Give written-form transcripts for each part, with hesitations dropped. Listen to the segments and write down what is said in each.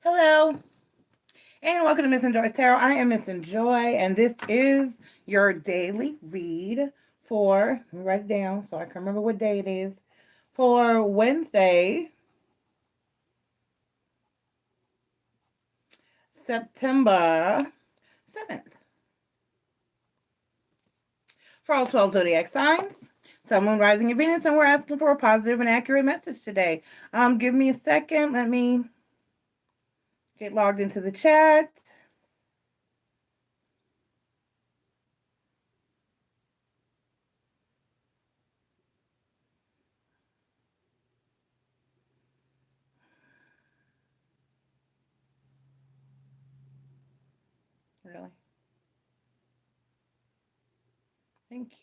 Hello, and welcome to MissNJoy's Tarot. I am MissNJoy, and this is your daily read for, let me write it down so I can remember what day it is, for Wednesday, September 7th. For all 12 zodiac signs, Sun, Moon, Rising, and Venus, and we're asking for a positive and accurate message today. Give me a second. Let me get logged into the chat. Really? Thank you.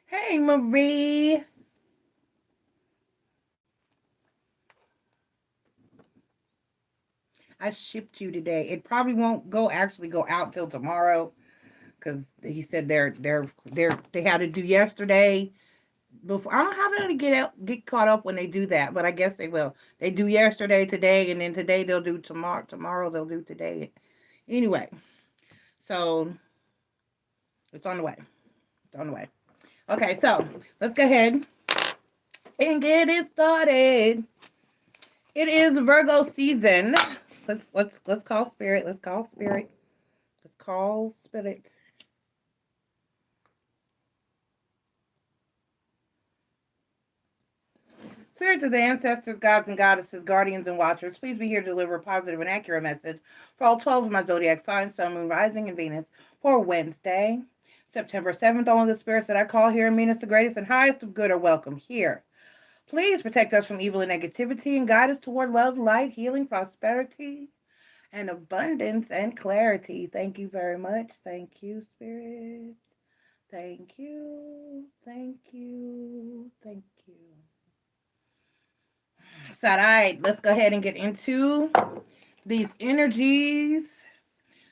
Hey, Marie. I shipped you today. It probably won't actually go out till tomorrow because he said they had to do yesterday. Before I don't know how to get caught up when they do that, but I guess they will. They do yesterday, today, and then today they'll do tomorrow. Tomorrow they'll do today. Anyway, so it's on the way. It's on the way. Okay, so let's go ahead and get it started. It is Virgo season. Let's call spirit. Let's call spirit. Let's call spirit. Spirits of the ancestors, gods and goddesses, guardians and watchers, please be here to deliver a positive and accurate message for all 12 of my zodiac signs, Sun, Moon, Rising, and Venus for Wednesday, September 7th. All of the spirits that I call here and mean us the greatest and highest of good are welcome here. Please protect us from evil and negativity and guide us toward love, light, healing, prosperity, and abundance and clarity. Thank you very much. Thank you, spirits. Thank you. Thank you. Thank you. So, all right, let's go ahead and get into these energies.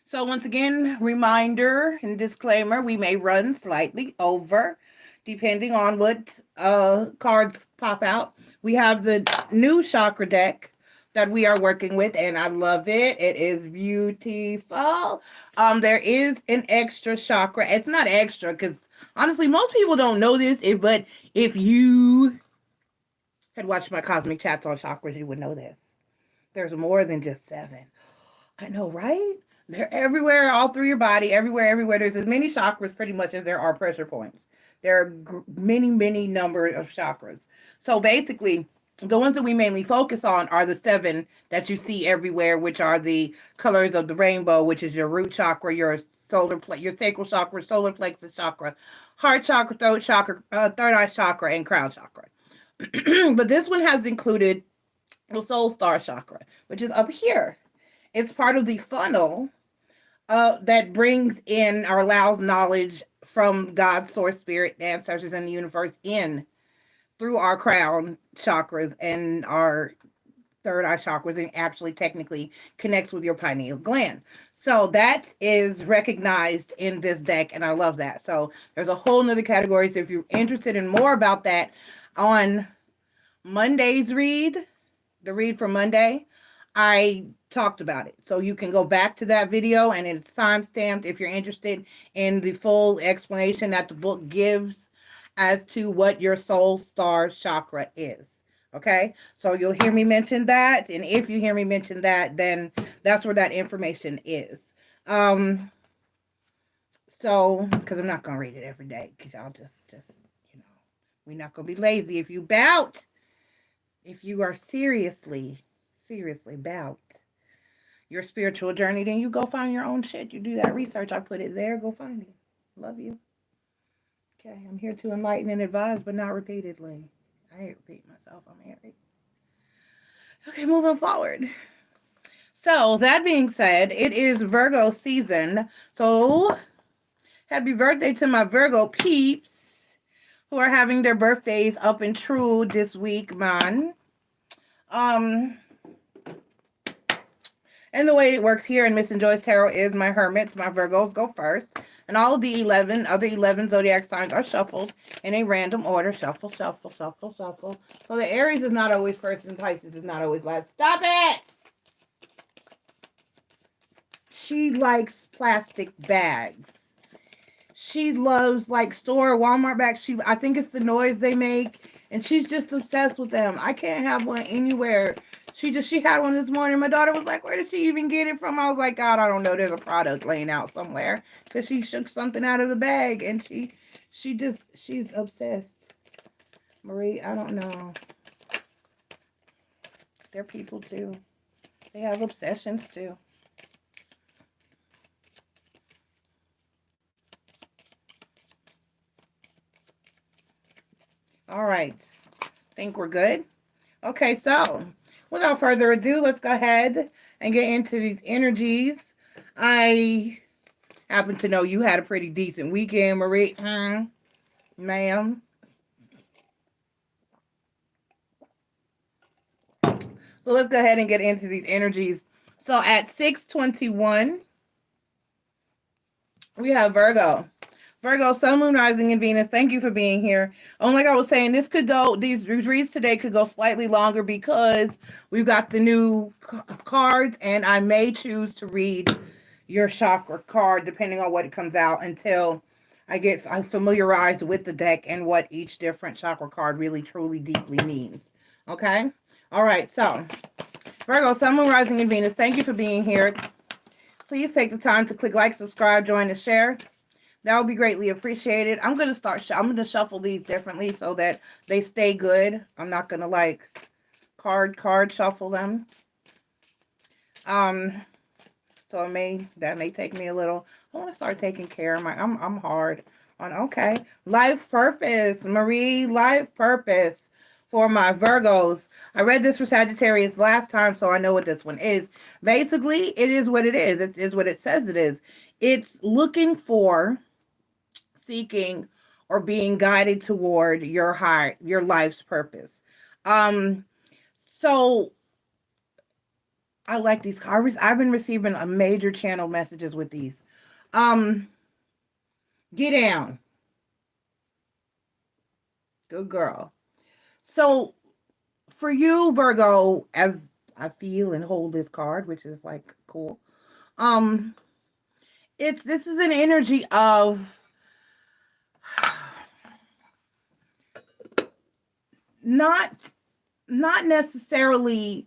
So, once again, reminder and disclaimer, we may run slightly over depending on what cards pop out. We have the new chakra deck that we are working with, and I love it. It is beautiful. There is an extra chakra. It's not extra because honestly, most people don't know this, but if you had watched my cosmic chats on chakras, you would know this. There's more than just 7. I know, right? They're everywhere, all through your body, everywhere. There's as many chakras pretty much as there are pressure points. There are many number of chakras. So basically, the ones that we mainly focus on are the 7 that you see everywhere, which are the colors of the rainbow, which is your root chakra, your your sacral chakra, solar plexus chakra, heart chakra, throat chakra, third eye chakra, and crown chakra. But this one has included the soul star chakra, which is up here. It's part of the funnel that brings in or allows knowledge from God, source, spirit, ancestors, and the universe in through our crown chakras and our third eye chakras, and actually technically connects with your pineal gland. So that is recognized in this deck, and I love that. So there's a whole nother category. So if you're interested in more about that, on Monday's read, the read for Monday, I talked about it. So you can go back to that video, and it's time-stamped if you're interested in the full explanation that the book gives as to what your soul star chakra is. Okay? So you'll hear me mention that, and if you hear me mention that, then that's where that information is. So, because I'm not going to read it every day, because y'all just, we're not going to be lazy. If you are seriously about your spiritual journey, then you go find your own shit. You do that research. I put it there. Go find it. Love you. Okay, I'm here to enlighten and advise, but not repeatedly. I hate repeating myself. I'm married. Okay, moving forward. So, that being said, it is Virgo season. So, happy birthday to my Virgo peeps who are having their birthdays up and true this week, man. And the way it works here in MissNJoy's Tarot is my hermits, my Virgos go first. And all of the other 11 zodiac signs are shuffled in a random order. Shuffle, shuffle, shuffle, shuffle. So the Aries is not always first and Pisces is not always last. Stop it! She likes plastic bags. She loves like store Walmart bags. I think it's the noise they make. And she's just obsessed with them. I can't have one anywhere. She had one this morning. My daughter was like, where did she even get it from? I was like, God, I don't know. There's a product laying out somewhere. Because she shook something out of the bag. And she's obsessed. Marie, I don't know. They're people too. They have obsessions too. All right. Think we're good? Okay, so without further ado, let's go ahead and get into these energies. I happen to know you had a pretty decent weekend, Marie. Ma'am. So let's go ahead and get into these energies. So at 6:21, we have Virgo. Virgo, Sun, Moon, Rising, and Venus. Thank you for being here. Like I was saying, these reads today could go slightly longer because we've got the new cards, and I may choose to read your chakra card depending on what it comes out until I'm familiarized with the deck and what each different chakra card really, truly, deeply means. Okay? All right, so Virgo, Sun, Moon, Rising, and Venus. Thank you for being here. Please take the time to click like, subscribe, join, and share. That would be greatly appreciated. I'm going to shuffle these differently so that they stay good. I'm not going to like card shuffle them. So that may take me a little. I want to start taking care of I'm hard on, okay. Life purpose, Marie, life purpose for my Virgos. I read this for Sagittarius last time, so I know what this one is. Basically, it is what it is. It is what it says it is. It's looking for, seeking, or being guided toward your life's purpose. So I like these cards. I've been receiving a major channel messages with these. Get down. Good girl. So for you, Virgo, as I feel and hold this card, which is like cool. This is an energy of not necessarily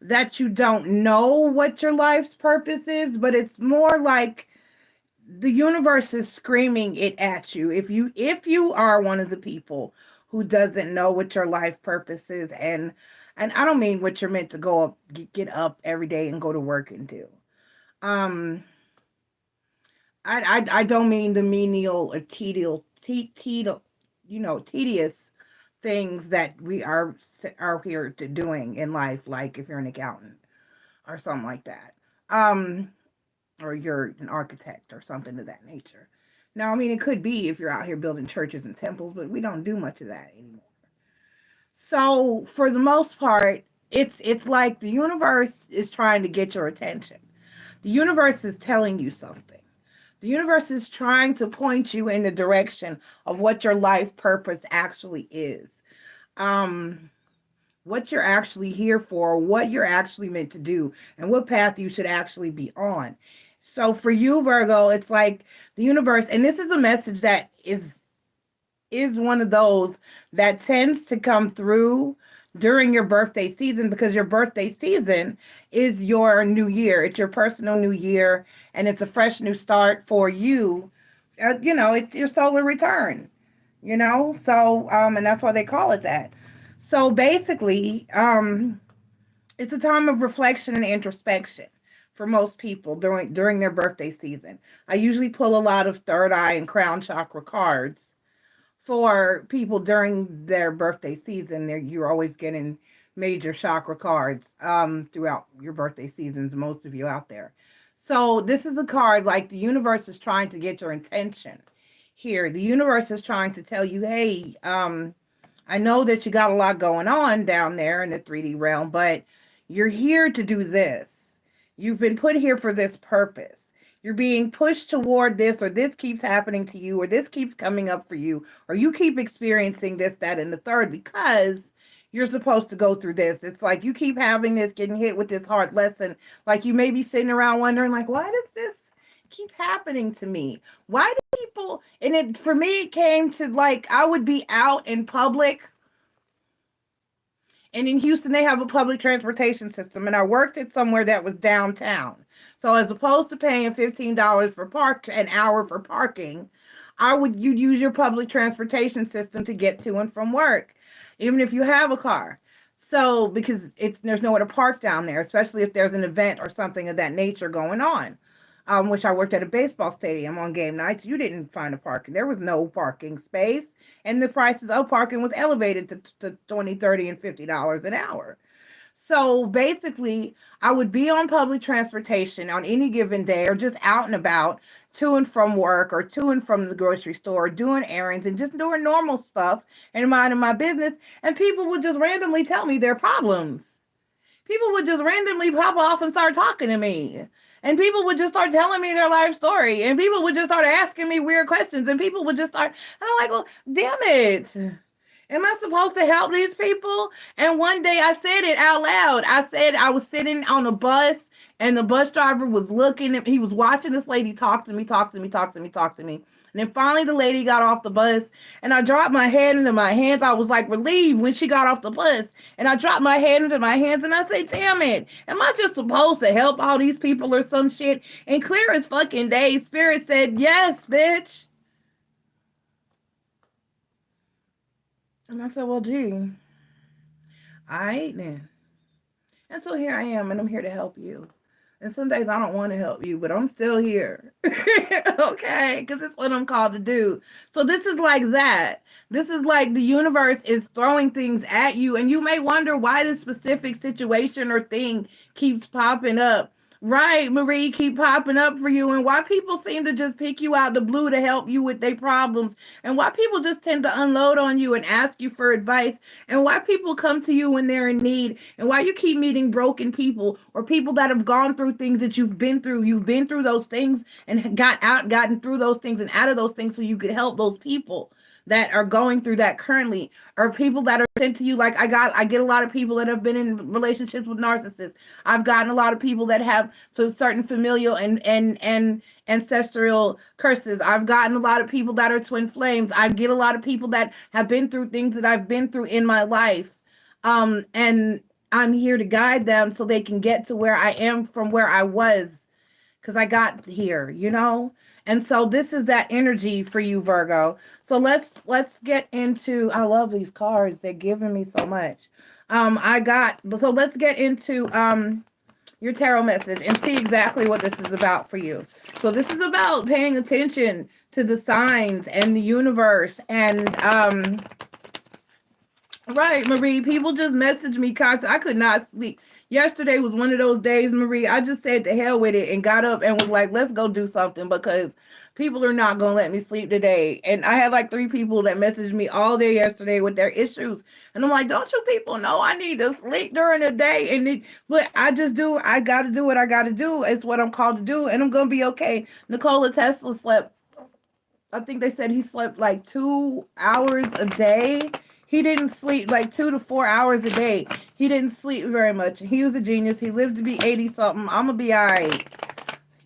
that you don't know what your life's purpose is, but it's more like the universe is screaming it at you. If you are one of the people who doesn't know what your life purpose is, and I don't mean what you're meant to go up, get up every day and go to work and do. I don't mean the menial or tedious things that we are here to doing in life, like if you're an accountant or something like that, or you're an architect or something of that nature. Now, I mean, it could be if you're out here building churches and temples, but we don't do much of that anymore. So for the most part, it's like the universe is trying to get your attention. The universe is telling you something. The universe is trying to point you in the direction of what your life purpose actually is. What you're actually here for, what you're actually meant to do, and what path you should actually be on. So for you, Virgo, it's like the universe, and this is a message that is one of those that tends to come through during your birthday season, because your birthday season is your new year. It's your personal new year, and it's a fresh new start for you. It's your solar return, so and that's why they call it that. So basically, it's a time of reflection and introspection for most people during their birthday season. I usually pull a lot of third eye and crown chakra cards for people during their birthday season. You're always getting major chakra cards throughout your birthday seasons, most of you out there. So this is a card like the universe is trying to get your attention here. The universe is trying to tell you, hey, I know that you got a lot going on down there in the 3D realm, but you're here to do this. You've been put here for this purpose. You're being pushed toward this, or this keeps happening to you, or this keeps coming up for you, or you keep experiencing this, that, and the third because you're supposed to go through this. It's like you keep having this, getting hit with this hard lesson. Like you may be sitting around wondering, like, why does this keep happening to me? Why do people, and it, for me, it came to like, I would be out in public. And in Houston, they have a public transportation system. And I worked at somewhere that was downtown. So as opposed to paying $15 for an hour for parking, you'd use your public transportation system to get to and from work, even if you have a car. So because there's nowhere to park down there, especially if there's an event or something of that nature going on. Which I worked at a baseball stadium on game nights. You didn't find a parking. There was no parking space. And the prices of parking was elevated to $20, $30, and $50 an hour. So basically, I would be on public transportation on any given day or just out and about to and from work or to and from the grocery store, doing errands and just doing normal stuff and minding my business. And people would just randomly tell me their problems. People would just randomly pop off and start talking to me. And people would just start telling me their life story. And people would just start asking me weird questions. And people would just start, and I'm like, well, damn it. Am I supposed to help these people? And one day I said it out loud. I said I was sitting on a bus and the bus driver was looking at, he was watching this lady talk to me. And then finally the lady got off the bus and I dropped my head into my hands. I was like relieved when she got off the bus and I dropped my head into my hands and I said, damn it, am I just supposed to help all these people or some shit? And clear as fucking day, Spirit said, yes, bitch. And I said, well, gee, all right then. And so here I am, and I'm here to help you. And some days I don't want to help you, but I'm still here. Okay? Because it's what I'm called to do. So this is like that. This is like the universe is throwing things at you, and you may wonder why this specific situation or thing keeps popping up. Right, Marie, keep popping up for you, and why people seem to just pick you out the blue to help you with their problems, and why people just tend to unload on you and ask you for advice, and why people come to you when they're in need, and why you keep meeting broken people or people that have gone through things that you've been through. You've been through those things and gotten through those things and out of those things so you could help those people that are going through that currently, or people that are sent to you. Like I get a lot of people that have been in relationships with narcissists. I've gotten a lot of people that have certain familial and ancestral curses. I've gotten a lot of people that are twin flames. I get a lot of people that have been through things that I've been through in my life. And I'm here to guide them so they can get to where I am from where I was, because I got here, you know? And so this is that energy for you, Virgo. So let's get into, I love these cards. They're giving me so much. So let's get into your tarot message and see exactly what this is about for you. So this is about paying attention to the signs and the universe. And right, Marie, people just message me constantly. I could not sleep. Yesterday was one of those days, Marie. I just said to hell with it and got up and was like, let's go do something, because people are not going to let me sleep today. And I had like 3 people that messaged me all day yesterday with their issues. And I'm like, don't you people know I need to sleep during the day? But I got to do what I got to do. It's what I'm called to do. And I'm going to be okay. Nikola Tesla slept, I think they said he slept like 2 hours a day. He didn't sleep like 2 to 4 hours a day. He didn't sleep very much. He was a genius. He lived to be 80 something. I'm gonna be all right.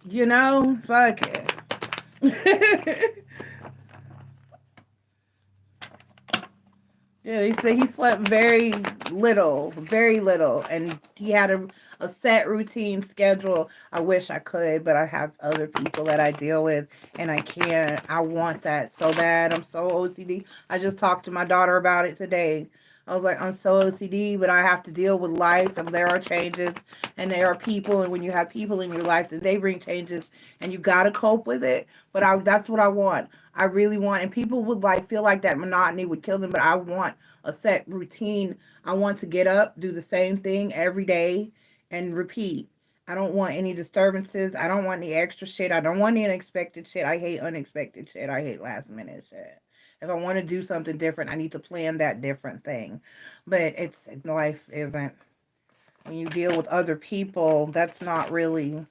You know, fuck it. Yeah, he said he slept very little, and he had a set routine schedule. I wish I could, but I have other people that I deal with, and I can't. I want that so bad. I'm so OCD. I just talked to my daughter about it today. I was like, I'm so OCD, but I have to deal with life, and there are changes, and there are people, and when you have people in your life, then they bring changes, and you got to cope with it. But that's what I want. I really want, and people would like feel like that monotony would kill them, but I want a set routine. I want to get up, do the same thing every day, and repeat. I don't want any disturbances. I don't want any extra shit. I don't want any unexpected shit. I hate unexpected shit. I hate last minute shit. If I want to do something different, I need to plan that different thing. But life isn't When you deal with other people, that's not really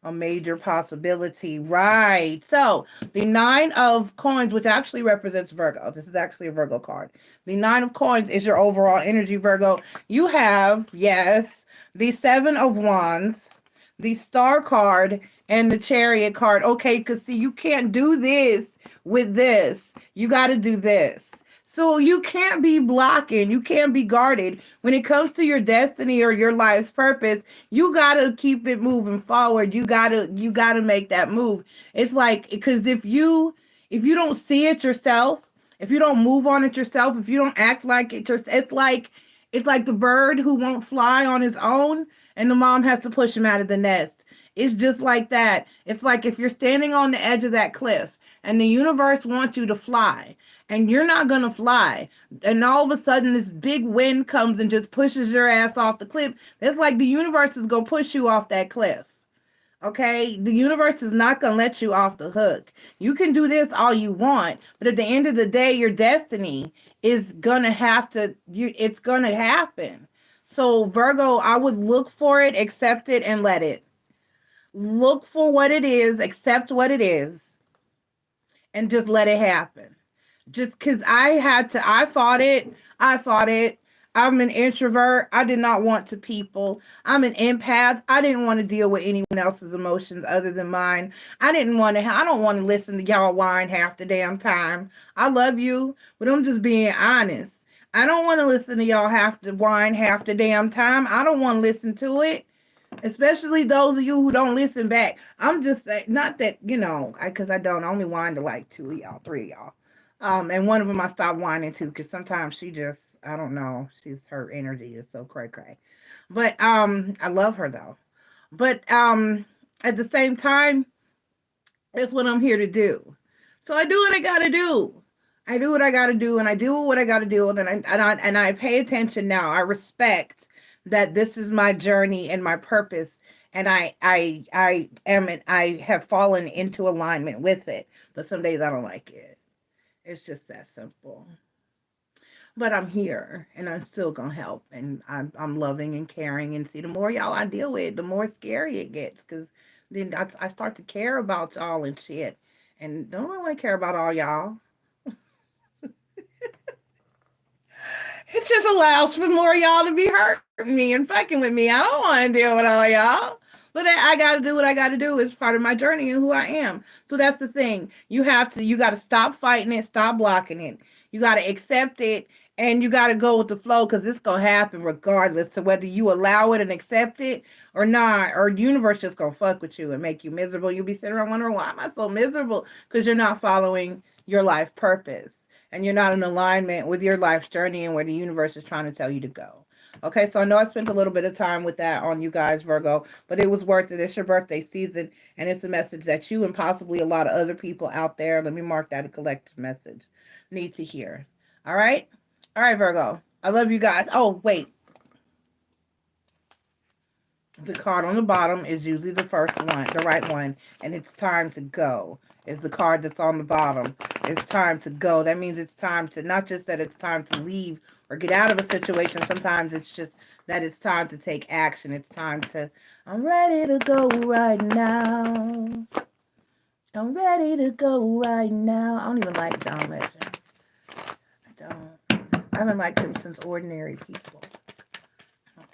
a major possibility. Right. So the 9 of coins, which actually represents Virgo. This is actually a Virgo card. The 9 of coins is your overall energy, Virgo. You have, yes, the 7 of wands, the star card, and the chariot card. Okay, because see, you can't do this with this. You got to do this. So you can't be blocking. You can't be guarded. When it comes to your destiny or your life's purpose, you got to keep it moving forward. You got to make that move. It's like, because if you don't see it yourself, if you don't move on it yourself, if you don't act like it yourself, it's like the bird who won't fly on his own and the mom has to push him out of the nest. It's just like that. It's like if you're standing on the edge of that cliff and the universe wants you to fly and you're not going to fly, and all of a sudden this big wind comes and just pushes your ass off the cliff. It's like the universe is going to push you off that cliff. Okay, the universe is not going to let you off the hook. You can do this all you want, but at the end of the day, your destiny is going to it's going to happen. So Virgo, I would look for it, accept it, and let it. Look for what it is, accept what it is, and just let it happen. Just because I fought it. I'm an introvert. I did not want to people. I'm an empath. I didn't want to deal with anyone else's emotions other than mine. I don't want to listen to y'all whine half the damn time. I love you, but I'm just being honest. I don't want to listen to y'all have to whine half the damn time. I don't want to listen to it. Especially those of you who don't listen back. I'm just saying, not that, because I don't. I only whine to like 2 of y'all, 3 of y'all. And one of them I stopped whining to because sometimes she just, I don't know, her energy is so cray cray. But I love her though. But at the same time, that's what I'm here to do. So I do what I gotta do. I do what I gotta do, and I do what I gotta do, and I pay attention now. I respect that this is my journey and my purpose, and I have fallen into alignment with it. But some days I don't like it. It's just that simple. But I'm here and I'm still gonna help, and I'm loving and caring, and see, the more y'all I deal with, the more scary it gets, because then I start to care about y'all and shit. And don't I want to care about all y'all? It just allows for more y'all to be hurting me and fucking with me. I don't want to deal with all y'all. But I got to do what I got to do. It's part of my journey and who I am. So that's the thing. You got to stop fighting it, stop blocking it. You got to accept it, and you got to go with the flow, because it's going to happen regardless to whether you allow it and accept it or not. Or the universe just going to fuck with you and make you miserable. You'll be sitting around wondering, why am I so miserable? Because you're not following your life purpose, and you're not in alignment with your life's journey and where the universe is trying to tell you to go. Okay, so I know I spent a little bit of time with that on you guys, Virgo, but it was worth it. It's your birthday season, and it's a message that you and possibly a lot of other people out there, let me mark that a collective message, need to hear. All right? All right, Virgo. I love you guys. Oh, wait. The card on the bottom is usually the first one, the right one, and it's time to go. Is the card that's on the bottom. It's time to go. That means it's time to, not just that it's time to leave or get out of a situation. Sometimes it's just that it's time to take action. It's time to, I'm ready to go right now. I'm ready to go right now. I don't even like John Legend. I don't. I haven't liked him since Ordinary People.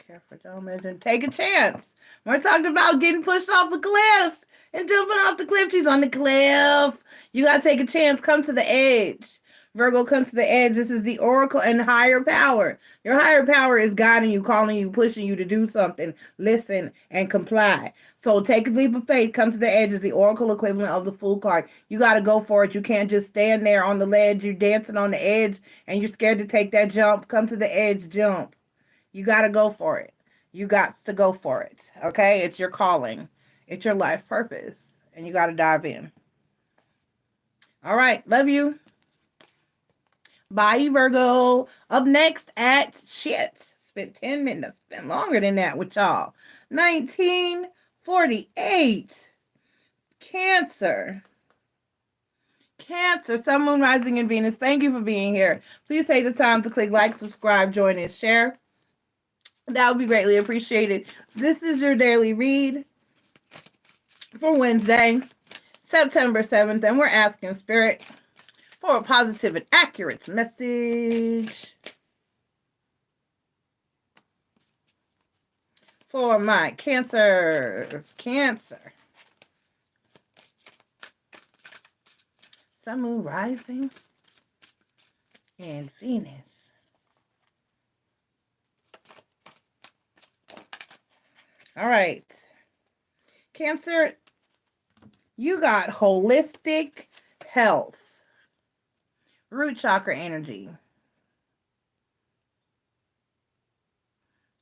Care for John Legend. Take a chance. We're talking about getting pushed off the cliff and jumping off the cliff. She's on the cliff. You got to take a chance. Come to the edge. Virgo, come to the edge. This is the oracle and higher power. Your higher power is guiding you, calling you, pushing you to do something. Listen and comply. So take a leap of faith. Come to the edge is the oracle equivalent of the Fool card. You got to go for it. You can't just stand there on the ledge. You're dancing on the edge and you're scared to take that jump. Come to the edge, jump. You got to go for it. You got to go for it. Okay? It's your calling. It's your life purpose. And you got to dive in. All right. Love you. Bye, Virgo. Up next at spent 10 minutes. Spent longer than that with y'all. 1948. Cancer. Cancer, Sun, Moon, Rising, and Venus. Thank you for being here. Please take the time to click like, subscribe, join, and share. That would be greatly appreciated. This is your daily read for Wednesday, September 7th, and we're asking Spirit for a positive and accurate message for my Cancers. Cancer. Sun, Moon, Rising, and Venus. All right. Cancer, you got holistic health. Root chakra energy.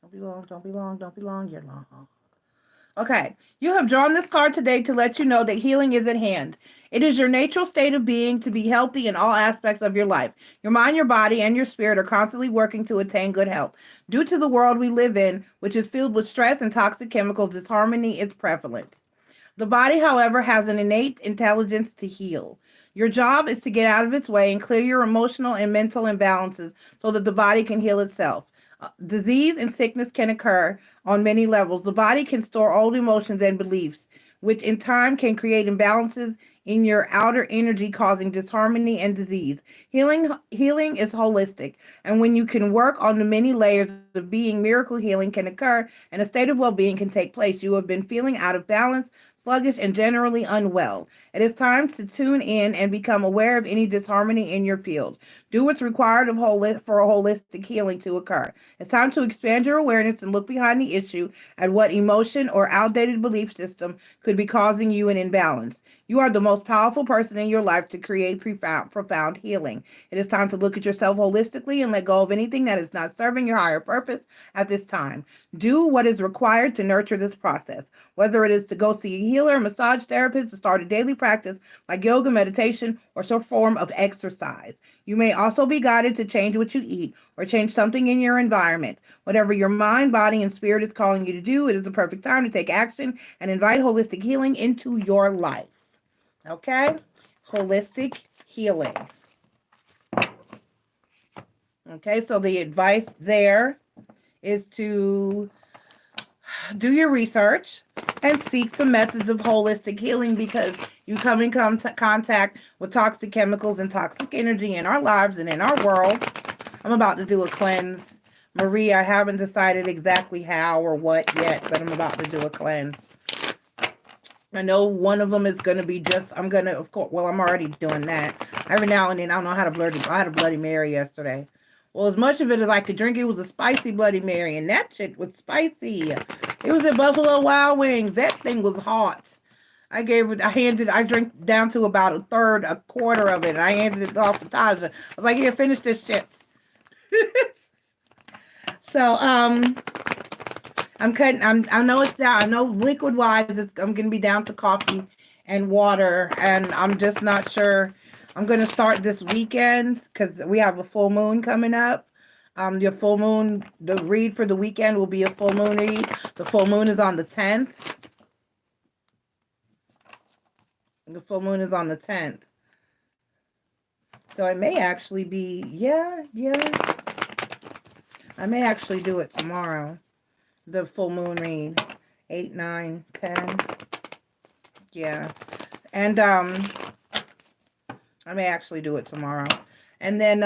Don't be long, don't be long, don't be long, you're long. Okay, you have drawn this card today to let you know that healing is at hand. It is your natural state of being to be healthy in all aspects of your life. Your mind, your body, and your spirit are constantly working to attain good health. Due to the world we live in, which is filled with stress and toxic chemicals, disharmony is prevalent. The body, however, has an innate intelligence to heal. Your job is to get out of its way and clear your emotional and mental imbalances so that the body can heal itself. Disease and sickness can occur on many levels. The body can store old emotions and beliefs, which in time can create imbalances in your outer energy, causing disharmony and disease. Healing is holistic, and when you can work on the many layers of being, miracle healing can occur and a state of well-being can take place. You have been feeling out of balance, sluggish, and generally unwell. It is time to tune in and become aware of any disharmony in your field. Do what's required for a holistic healing to occur. It's time to expand your awareness and look behind the issue at what emotion or outdated belief system could be causing you an imbalance. You are the most powerful person in your life to create profound healing. It is time to look at yourself holistically and let go of anything that is not serving your higher purpose at this time. Do what is required to nurture this process, whether it is to go see a healer, a massage therapist, to start a daily practice like yoga, meditation, or some form of exercise. You may also be guided to change what you eat or change something in your environment. Whatever your mind, body, and spirit is calling you to do, it is the perfect time to take action and invite holistic healing into your life. Okay? Holistic healing. Okay, so the advice there is to do your research and seek some methods of holistic healing, because you come in contact with toxic chemicals and toxic energy in our lives and in our world. I'm about to do a cleanse. Marie, I haven't decided exactly how or what yet, but I'm about to do a cleanse. I know one of them is going to be I'm already doing that. Every now and then, I don't know how to I had a Bloody Mary yesterday. Well, as much of it as I could drink, it was a spicy Bloody Mary, and that shit was spicy. It was at Buffalo Wild Wings. That thing was hot. I drank down to about a quarter of it, and I handed it off to Taja. I was like, here, finish this shit. So, I know it's down. I know liquid wise, I'm going to be down to coffee and water, and I'm just not sure. I'm going to start this weekend because we have a full moon coming up. The full moon, the read for the weekend will be a full moon read. The full moon is on the 10th. The full moon is on the 10th. So it may actually be, yeah. I may actually do it tomorrow. The full moon read. 8, 9, 10. Yeah. And I may actually do it tomorrow. And then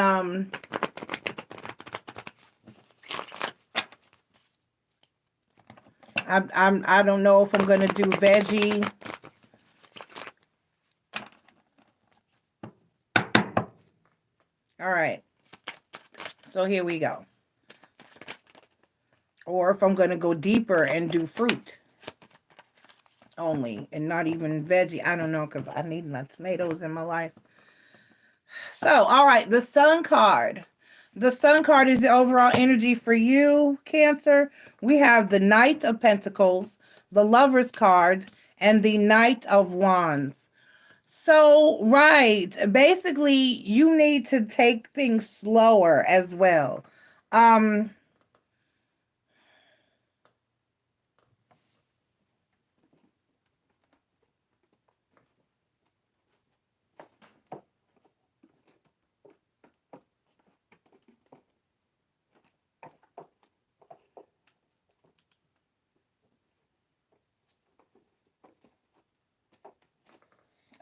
I don't know if I'm gonna do veggie. All right. So here we go. Or if I'm gonna go deeper and do fruit only and not even veggie. I don't know, because I need my tomatoes in my life. So, all right, the Sun card. The Sun card is the overall energy for you, Cancer. We have the Knight of Pentacles, the Lover's card, and the Knight of Wands. So, right, basically, you need to take things slower as well.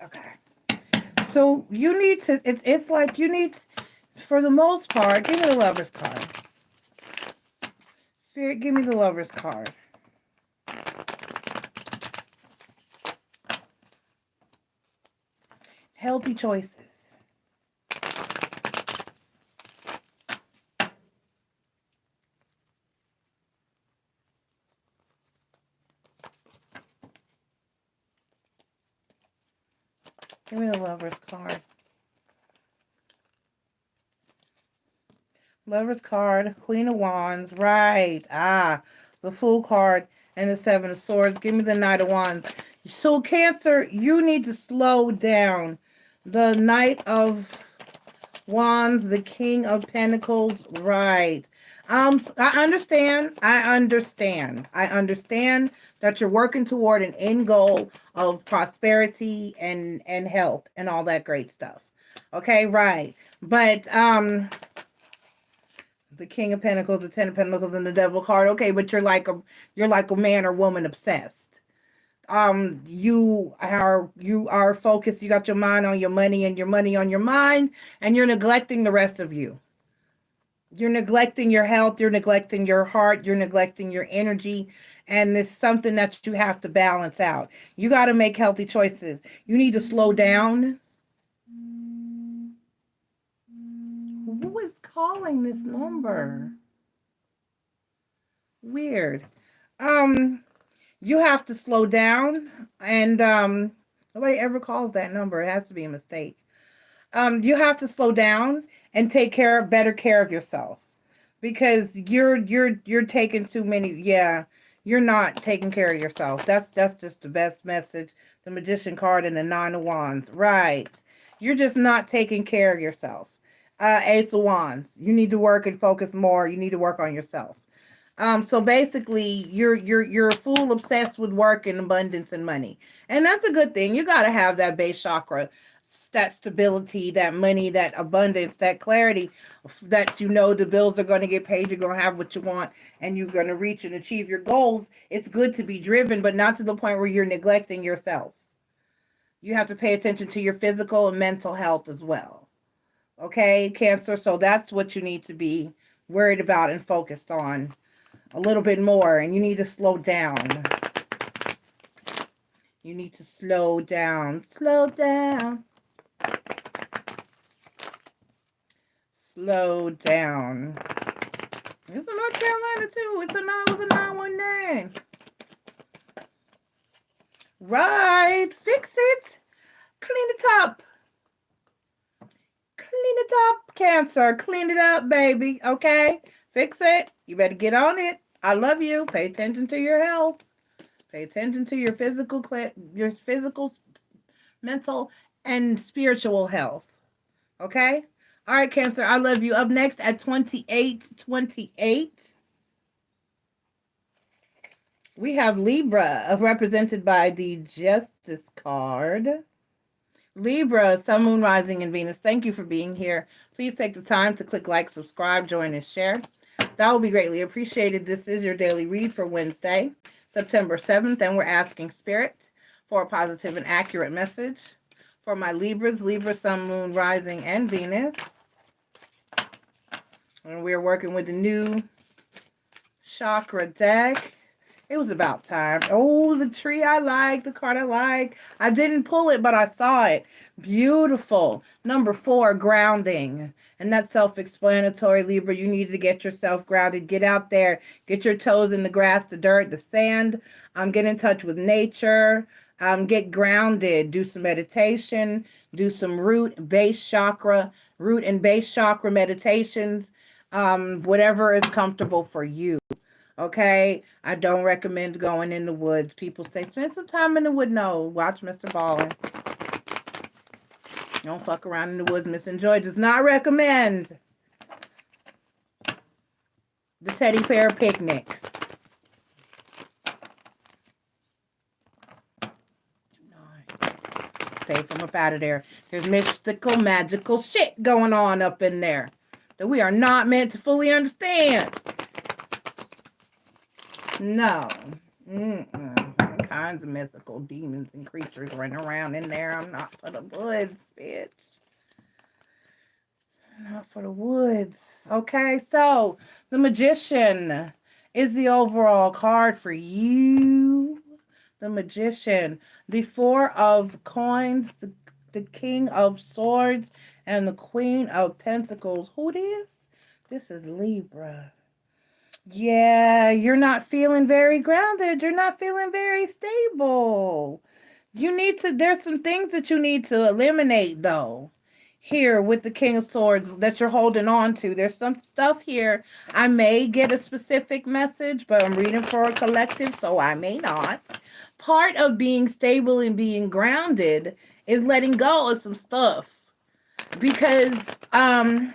Okay. So you need to, it's like you need, for the most part, give me the Lover's card. Spirit, give me the Lover's card. Healthy choices. Give me the Lover's card. Lover's card, Queen of Wands, right. The Fool card and the Seven of Swords. Give me the Knight of Wands. So Cancer, you need to slow down. The Knight of Wands, the King of Pentacles, right. I understand. I understand that you're working toward an end goal of prosperity and health and all that great stuff. Okay, right. But the King of Pentacles, the Ten of Pentacles, and the Devil card. Okay, but you're like a man or woman obsessed. You are focused. You got your mind on your money and your money on your mind, and you're neglecting the rest of you. You're neglecting your health. You're neglecting your heart. You're neglecting your energy, and it's something that you have to balance out. You got to make healthy choices. You need to slow down. Who is calling this number? Weird. You have to slow down, and nobody ever calls that number. It has to be a mistake. You have to slow down and take better care of yourself, because you're taking too many. Yeah, you're not taking care of yourself. That's just the best message. The Magician card and the Nine of Wands. Right. You're just not taking care of yourself. Ace of Wands. You need to work and focus more. You need to work on yourself. So basically, you're a fool obsessed with work and abundance and money, and that's a good thing. You got to have that base chakra, that stability, that money, that abundance, that clarity, that you know the bills are going to get paid. You're going to have what you want, and you're going to reach and achieve your goals. It's good to be driven, but not to the point where you're neglecting yourself. You have to pay attention to your physical and mental health as well. Okay, Cancer. So that's what you need to be worried about and focused on a little bit more, and you need to slow down. You need to slow down. Slow down. Slow down. It's in North Carolina too. It's a 919. Right. Fix it. Clean it up. Clean it up, Cancer. Clean it up, baby. Okay? Fix it. You better get on it. I love you. Pay attention to your health. Pay attention to your physical, mental, and spiritual health. Okay? All right, Cancer. I love you. Up next at 2828, we have Libra, represented by the Justice card. Libra, Sun, Moon, Rising, and Venus. Thank you for being here. Please take the time to click like, subscribe, join, and share. That will be greatly appreciated. This is your daily read for Wednesday, September 7th, and we're asking Spirit for a positive and accurate message for my Libras, Libra, Sun, Moon, Rising, and Venus. And we're working with the new chakra deck. It was about time. Oh, the tree I like, the card I like. I didn't pull it, but I saw it. Beautiful. Number 4, grounding. And that's self-explanatory, Libra. You need to get yourself grounded. Get out there. Get your toes in the grass, the dirt, the sand. Get in touch with nature. Get grounded. Do some meditation. Do some root and base chakra meditations. Whatever is comfortable for you. Okay, I don't recommend going in the woods. People say, spend some time in the wood. No, watch Mr. Ballin. Don't fuck around in the woods. MissNJoy does not recommend the teddy bear picnics. Stay from up out of there. There's mystical, magical shit going on up in there that we are not meant to fully understand. No. Okay. kinds of mythical demons and creatures running around in there. I'm not for the woods, bitch. Not for the woods. Okay, so the Magician is the overall card for you. The Magician. The Four of Coins, the King of Swords, and the Queen of Pentacles. Who this? This is Libra. Yeah, you're not feeling very grounded. You're not feeling very stable. There's some things that you need to eliminate, though. Here with the King of Swords that you're holding on to. There's some stuff here. I may get a specific message, but I'm reading for a collective, so I may not. Part of being stable and being grounded is letting go of some stuff. Because, while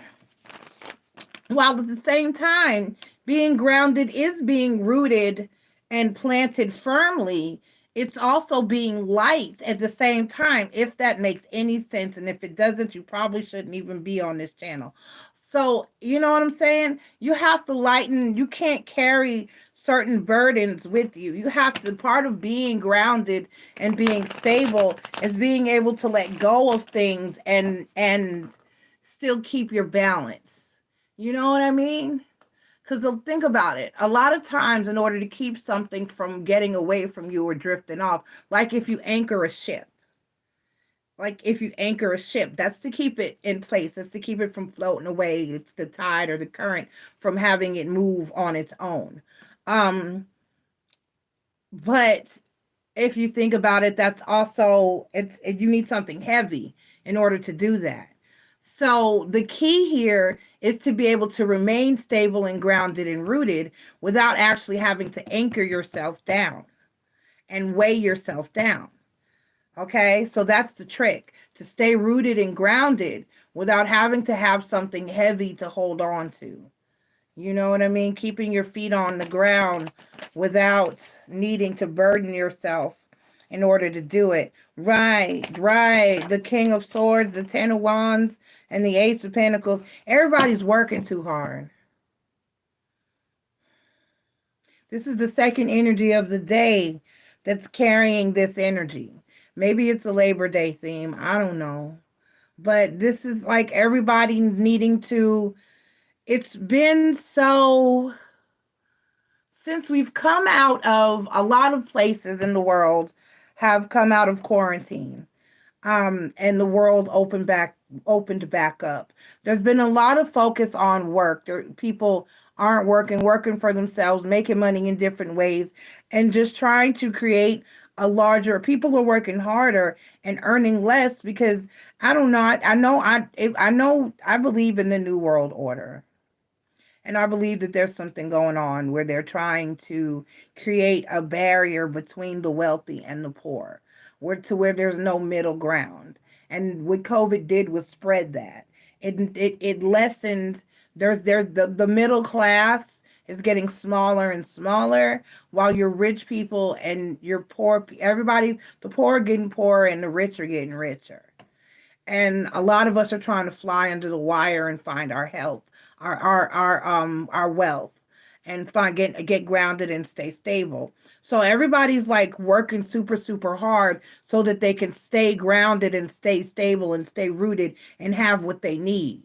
at the same time, being grounded is being rooted and planted firmly, it's also being light at the same time, if that makes any sense. And if it doesn't, you probably shouldn't even be on this channel. So, you know what I'm saying? You have to lighten. You can't carry certain burdens with you. You have to, part of being grounded and being stable is being able to let go of things and still keep your balance. You know what I mean? Because think about it. A lot of times, in order to keep something from getting away from you or drifting off, like if you anchor a ship. That's to keep it in place. That's to keep it from floating away. It's the tide or the current from having it move on its own. But if you think about it, that's also, you need something heavy in order to do that. So the key here is to be able to remain stable and grounded and rooted without actually having to anchor yourself down and weigh yourself down. Okay, so that's the trick, to stay rooted and grounded without having to have something heavy to hold on to. You know what I mean? Keeping your feet on the ground without needing to burden yourself in order to do it. Right. The King of Swords, the Ten of Wands, and the Ace of Pentacles. Everybody's working too hard. This is the second energy of the day that's carrying this energy. Maybe it's a Labor Day theme. I don't know. But this is like everybody needing to... It's been so... Since we've come out of... A lot of places in the world have come out of quarantine. And the world opened back up. There's been a lot of focus on work. People aren't working for themselves, making money in different ways, and just trying to create a larger... People are working harder and earning less because I believe in the New World Order. And I believe that there's something going on where they're trying to create a barrier between the wealthy and the poor, where there's no middle ground. And what COVID did was spread that. It lessened. The middle class is getting smaller and smaller, while your rich people and your poor, the poor are getting poorer and the rich are getting richer. And a lot of us are trying to fly under the wire and find our health, our wealth, and get grounded and stay stable. So everybody's like working super, super hard so that they can stay grounded and stay stable and stay rooted and have what they need.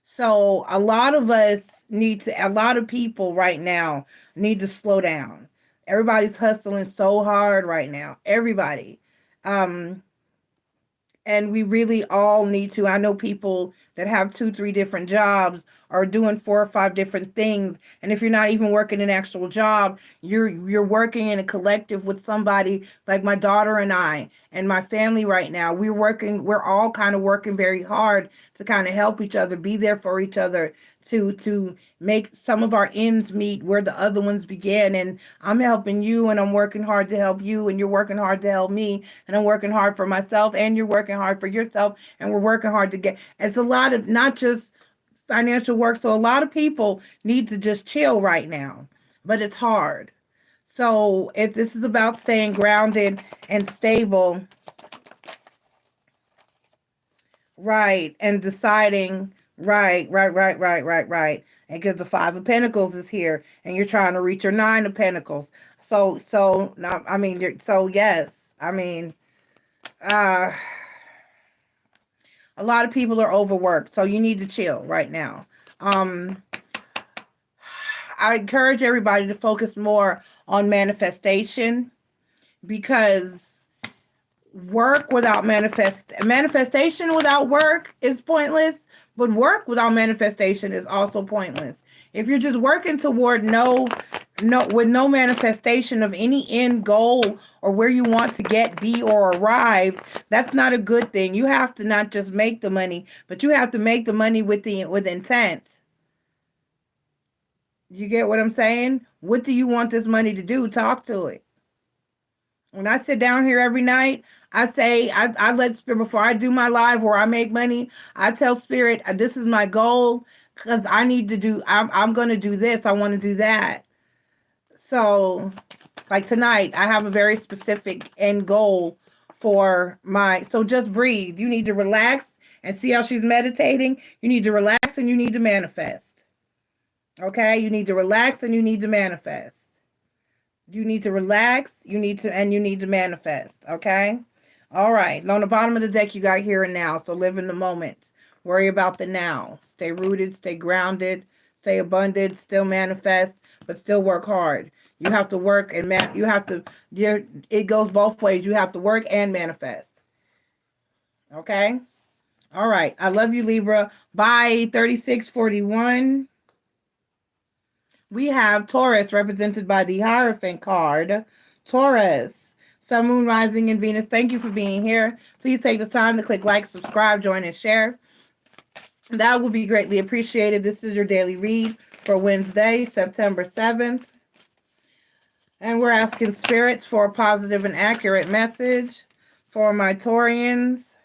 So a lot of people right now need to slow down. Everybody's hustling so hard right now. Everybody. And we really all need to. I know people that have 2-3 different jobs are doing 4 or 5 different things. And if you're not even working an actual job, you're working in a collective with somebody like my daughter and I and my family right now. We're all kind of working very hard to kind of help each other, be there for each other, to make some of our ends meet where the other ones began. And I'm helping you, and I'm working hard to help you, and you're working hard to help me, and I'm working hard for myself, and you're working hard for yourself, and we're working hard to get... It's a lot of not just financial work. So a lot of people need to just chill right now, but it's hard. So this is about staying grounded and stable. Right. And deciding, right. And because the Five of Pentacles is here, and you're trying to reach your Nine of Pentacles. So now, I mean, so yes, I mean, uh, a lot of people are overworked, so you need to chill right now. I encourage everybody to focus more on manifestation, because work without manifestation without work is pointless, but work without manifestation is also pointless. If you're just working toward with no manifestation of any end goal or where you want to be or arrive, that's not a good thing. You have to not just make the money, but you have to make the money with intent. You get what I'm saying? What do you want this money to do? Talk to it. When I sit down here every night, I say, I let Spirit, before I do my live where I make money, I tell Spirit, this is my goal, because I need to do, I'm going to do this. I want to do that. So, like tonight, I have a very specific end goal so just breathe. You need to relax and see how she's meditating. You need to relax and you need to manifest. Okay? You need to relax and you need to manifest. You need to relax, you need to manifest, okay? All right. And on the bottom of the deck, you got here and now. So live in the moment. Worry about the now. Stay rooted, stay grounded, stay abundant, still manifest, but still work hard. You have to work and it goes both ways. You have to work and manifest. Okay? All right. I love you, Libra. Bye. 3641. We have Taurus, represented by the Hierophant card. Taurus, Sun, Moon, Rising, and Venus. Thank you for being here. Please take the time to click like, subscribe, join, and share. That will be greatly appreciated. This is your daily read for Wednesday, September 7th. And we're asking spirits for a positive and accurate message for my Taurians.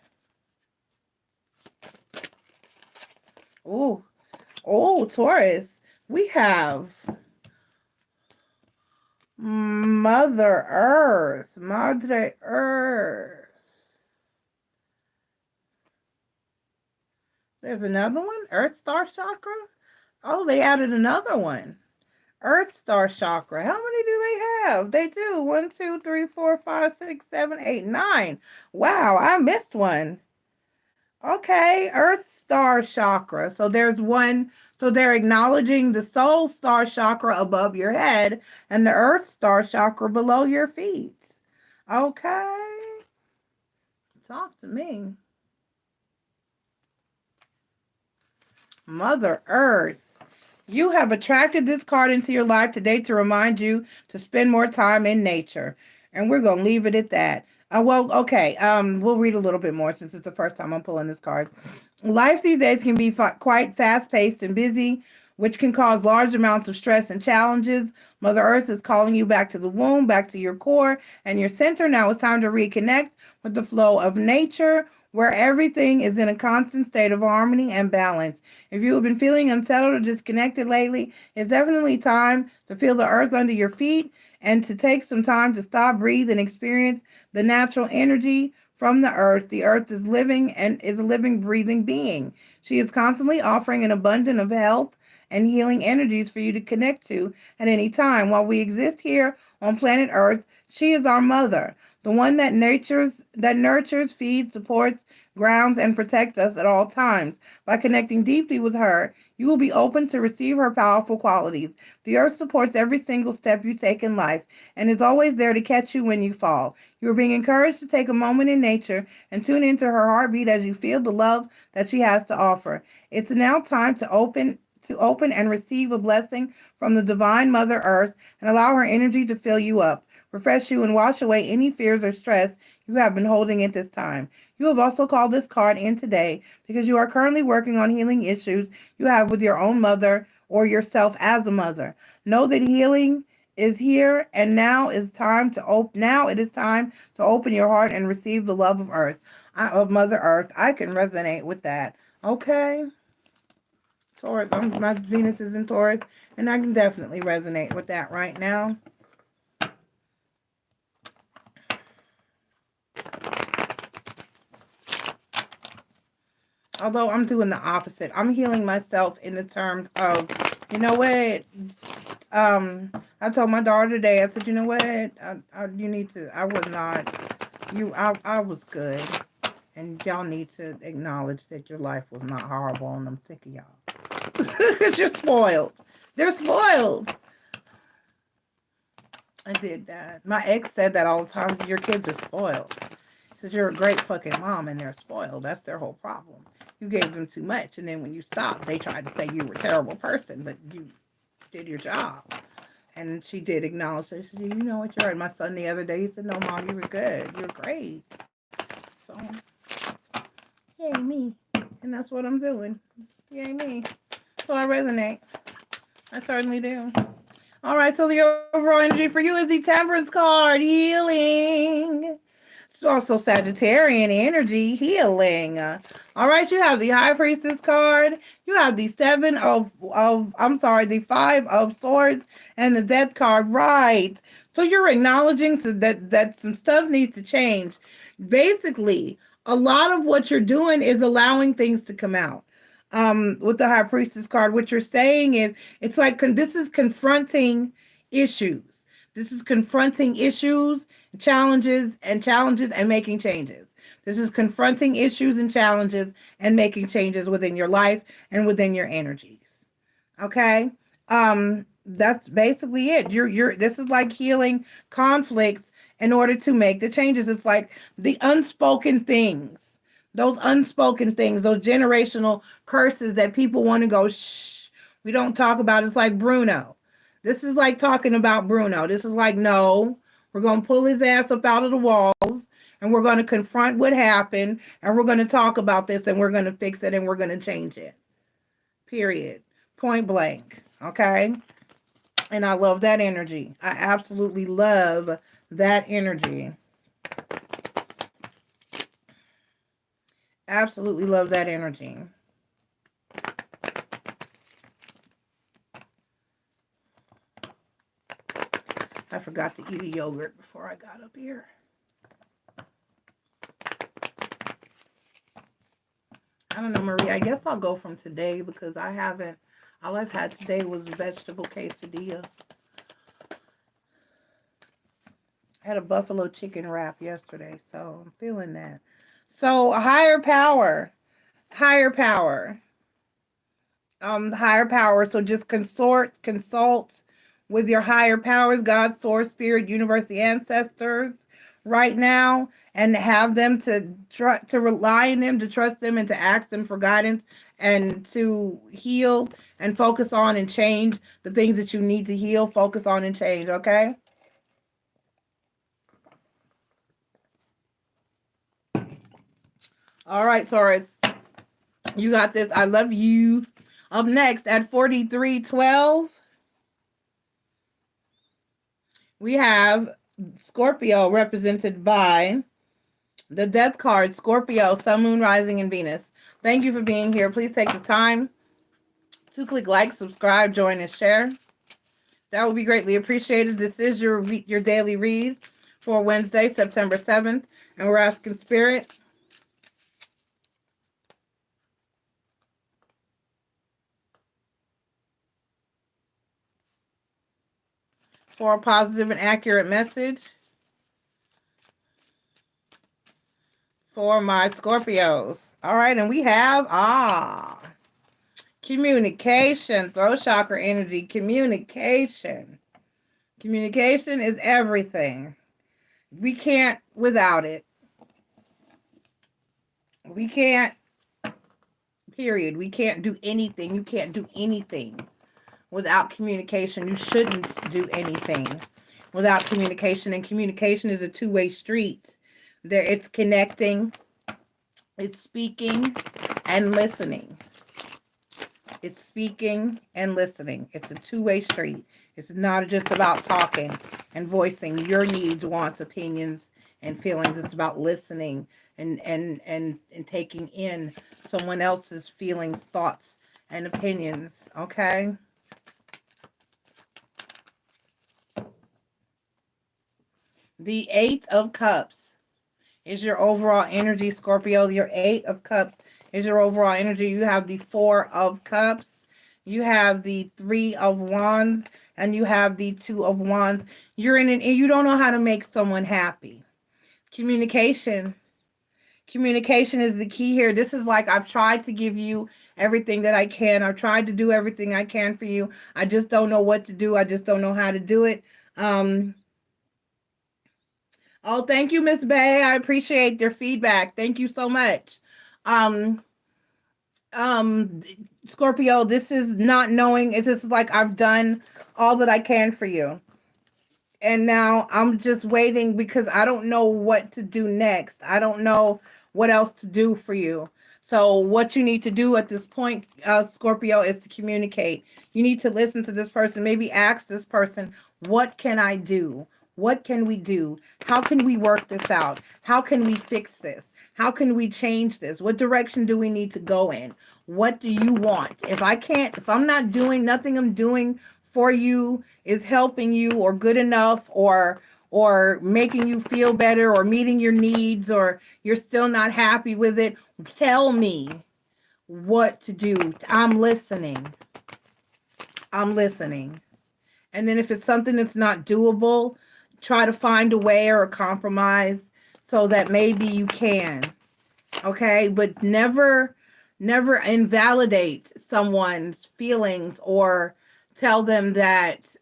Oh, Taurus. We have Mother Earth. Madre Earth. There's another one. Earth Star Chakra. Oh, they added another one. Earth Star Chakra. How many do they have? They do. 1, 2, 3, 4, 5, 6, 7, 8, 9. Wow, I missed one. Okay, Earth Star Chakra. So there's one. So they're acknowledging the Soul Star Chakra above your head and the Earth Star Chakra below your feet. Okay. Talk to me. Mother Earth. You have attracted this card into your life today to remind you to spend more time in nature. And we're going to leave it at that. Okay. We'll read a little bit more since it's the first time I'm pulling this card. Life these days can be quite fast-paced and busy, which can cause large amounts of stress and challenges. Mother Earth is calling you back to the womb, back to your core and your center. Now it's time to reconnect with the flow of nature, where everything is in a constant state of harmony and balance. If you have been feeling unsettled or disconnected lately, it's definitely time to feel the earth under your feet and to take some time to stop, breathe, and experience the natural energy from the earth. The earth is living and is a living, breathing being. She is constantly offering an abundance of health and healing energies for you to connect to at any time. While we exist here on planet Earth, she is our mother, the one that nurtures, feeds, supports, grounds, and protects us at all times. By connecting deeply with her, you will be open to receive her powerful qualities. The earth supports every single step you take in life and is always there to catch you when you fall. You are being encouraged to take a moment in nature and tune into her heartbeat as you feel the love that she has to offer. It's now time to open and receive a blessing from the divine Mother Earth and allow her energy to fill you up, refresh you, and wash away any fears or stress you have been holding at this time. You have also called this card in today because you are currently working on healing issues you have with your own mother or yourself as a mother. Know that healing is here, and now it is time to open your heart and receive the love of Mother Earth. I can resonate with that. Okay. Taurus, my Venus is in Taurus, and I can definitely resonate with that right now. Although I'm doing the opposite. I'm healing myself in the terms of You know what? I told my daughter today, I said, you know what? You need to, I was not, I was good. And y'all need to acknowledge that your life was not horrible, and I'm sick of y'all. Because you're spoiled. They're spoiled. I did that. My ex said that all the time. Your kids are spoiled. He said, you're a great fucking mom, and they're spoiled. That's their whole problem. You gave them too much, and then when you stopped, they tried to say you were a terrible person, but you did your job. And she did acknowledge it. She said, you know what, you're right. My son the other day, he said, no, Mom, you were good. You were great. So, yay me. And that's what I'm doing. Yay me. So I resonate. I certainly do. All right, so the overall energy for you is the Temperance card, healing. It's also Sagittarian energy, healing. All right, you have the High Priestess card. You have the the Five of Swords and the Death card. Right. So you're acknowledging that some stuff needs to change. Basically, a lot of what you're doing is allowing things to come out. With the High Priestess card, what you're saying is, it's like this is confronting issues. This is confronting issues, challenges and making changes. This is confronting issues and challenges and making changes within your life and within your energies. Okay? That's basically it. This is like healing conflicts in order to make the changes. It's like the unspoken things. Those unspoken things, those generational curses that people want to go, shh, we don't talk about. It's like Bruno. This is like talking about Bruno. This is like, no, we're going to pull his ass up out of the walls and we're going to confront what happened and we're going to talk about this and we're going to fix it and we're going to change it. Period. Point blank. Okay? And I love that energy. I absolutely love that energy. Absolutely love that energy. I forgot to eat a yogurt before I got up here. I don't know, Marie. I guess I'll go from today because I haven't. All I've had today was vegetable quesadilla. I had a buffalo chicken wrap yesterday, so I'm feeling that. So higher power. Higher power. Higher power. So just consult with your higher powers, God, source, spirit, universe, the ancestors right now, and have them to rely on them, to trust them, and to ask them for guidance and to heal and focus on and change the things that you need to heal, focus on and change, okay? All right, Taurus. You got this. I love you. Up next at 4312, we have Scorpio represented by the Death card, Scorpio, Sun, Moon, Rising, and Venus. Thank you for being here. Please take the time to click like, subscribe, join, and share. That would be greatly appreciated. This is your daily read for Wednesday, September 7th, and we're asking Spirit for a positive and accurate message for my Scorpios. All right, and we have communication, throat chakra energy, communication. Communication is everything. We can't without it. We can't, period. We can't do anything. You can't do anything without communication. You shouldn't do anything without communication. And communication is a two-way street. It's connecting, it's speaking and listening. It's speaking and listening. It's a two-way street. It's not just about talking and voicing your needs, wants, opinions, and feelings. It's about listening and taking in someone else's feelings, thoughts, and opinions. Okay? The Eight of Cups is your overall energy, Scorpio. Your Eight of Cups is your overall energy. You have the Four of Cups. You have the Three of Wands, and you have the Two of Wands. You're in an, and you don't know how to make someone happy. Communication. Communication is the key here. This is like, I've tried to give you everything that I can. I've tried to do everything I can for you. I just don't know what to do. I just don't know how to do it. Oh, thank you, Miss Bay. I appreciate your feedback. Thank you so much. Um, um, Scorpio, this is not knowing. It's just like, I've done all that I can for you. And now I'm just waiting because I don't know what to do next. I don't know what else to do for you. So what you need to do at this point, Scorpio, is to communicate. You need to listen to this person. Maybe ask this person, what can I do? What can we do? How can we work this out? How can we fix this? How can we change this? What direction do we need to go in? What do you want? If I'm not doing nothing, I'm doing for you is helping you or good enough or making you feel better or meeting your needs, or you're still not happy with it, tell me what to do. I'm listening. I'm listening. And then if it's something that's not doable, try to find a way or a compromise so that maybe you can. Okay? But never invalidate someone's feelings or tell them that.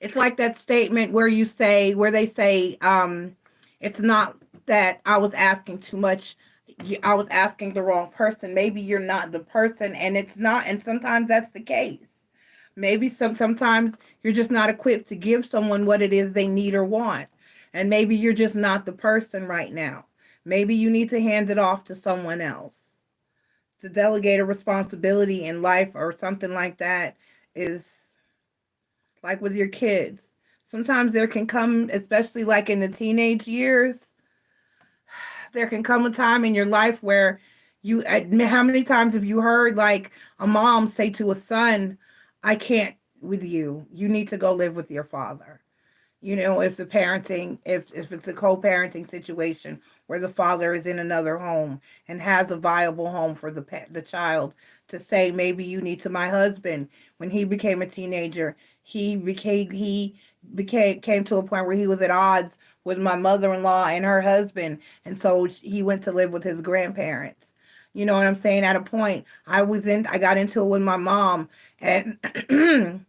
It's like that statement where they say, it's not that I was asking too much. I was asking the wrong person. Maybe you're not the person, and it's not. And sometimes that's the case. Maybe sometimes you're just not equipped to give someone what it is they need or want. And maybe you're just not the person right now. Maybe you need to hand it off to someone else. To delegate a responsibility in life or something like that is like with your kids. Sometimes there can come, especially like in the teenage years, there can come a time in your life where how many times have you heard like a mom say to a son, I can't with you. You need to go live with your father. You know, if it's a co-parenting situation where the father is in another home and has a viable home for the child, to say, maybe you need to. My husband, when he became a teenager, came to a point where he was at odds with my mother-in-law and her husband, and so he went to live with his grandparents. You know what I'm saying? At a point, I got into it with my mom, and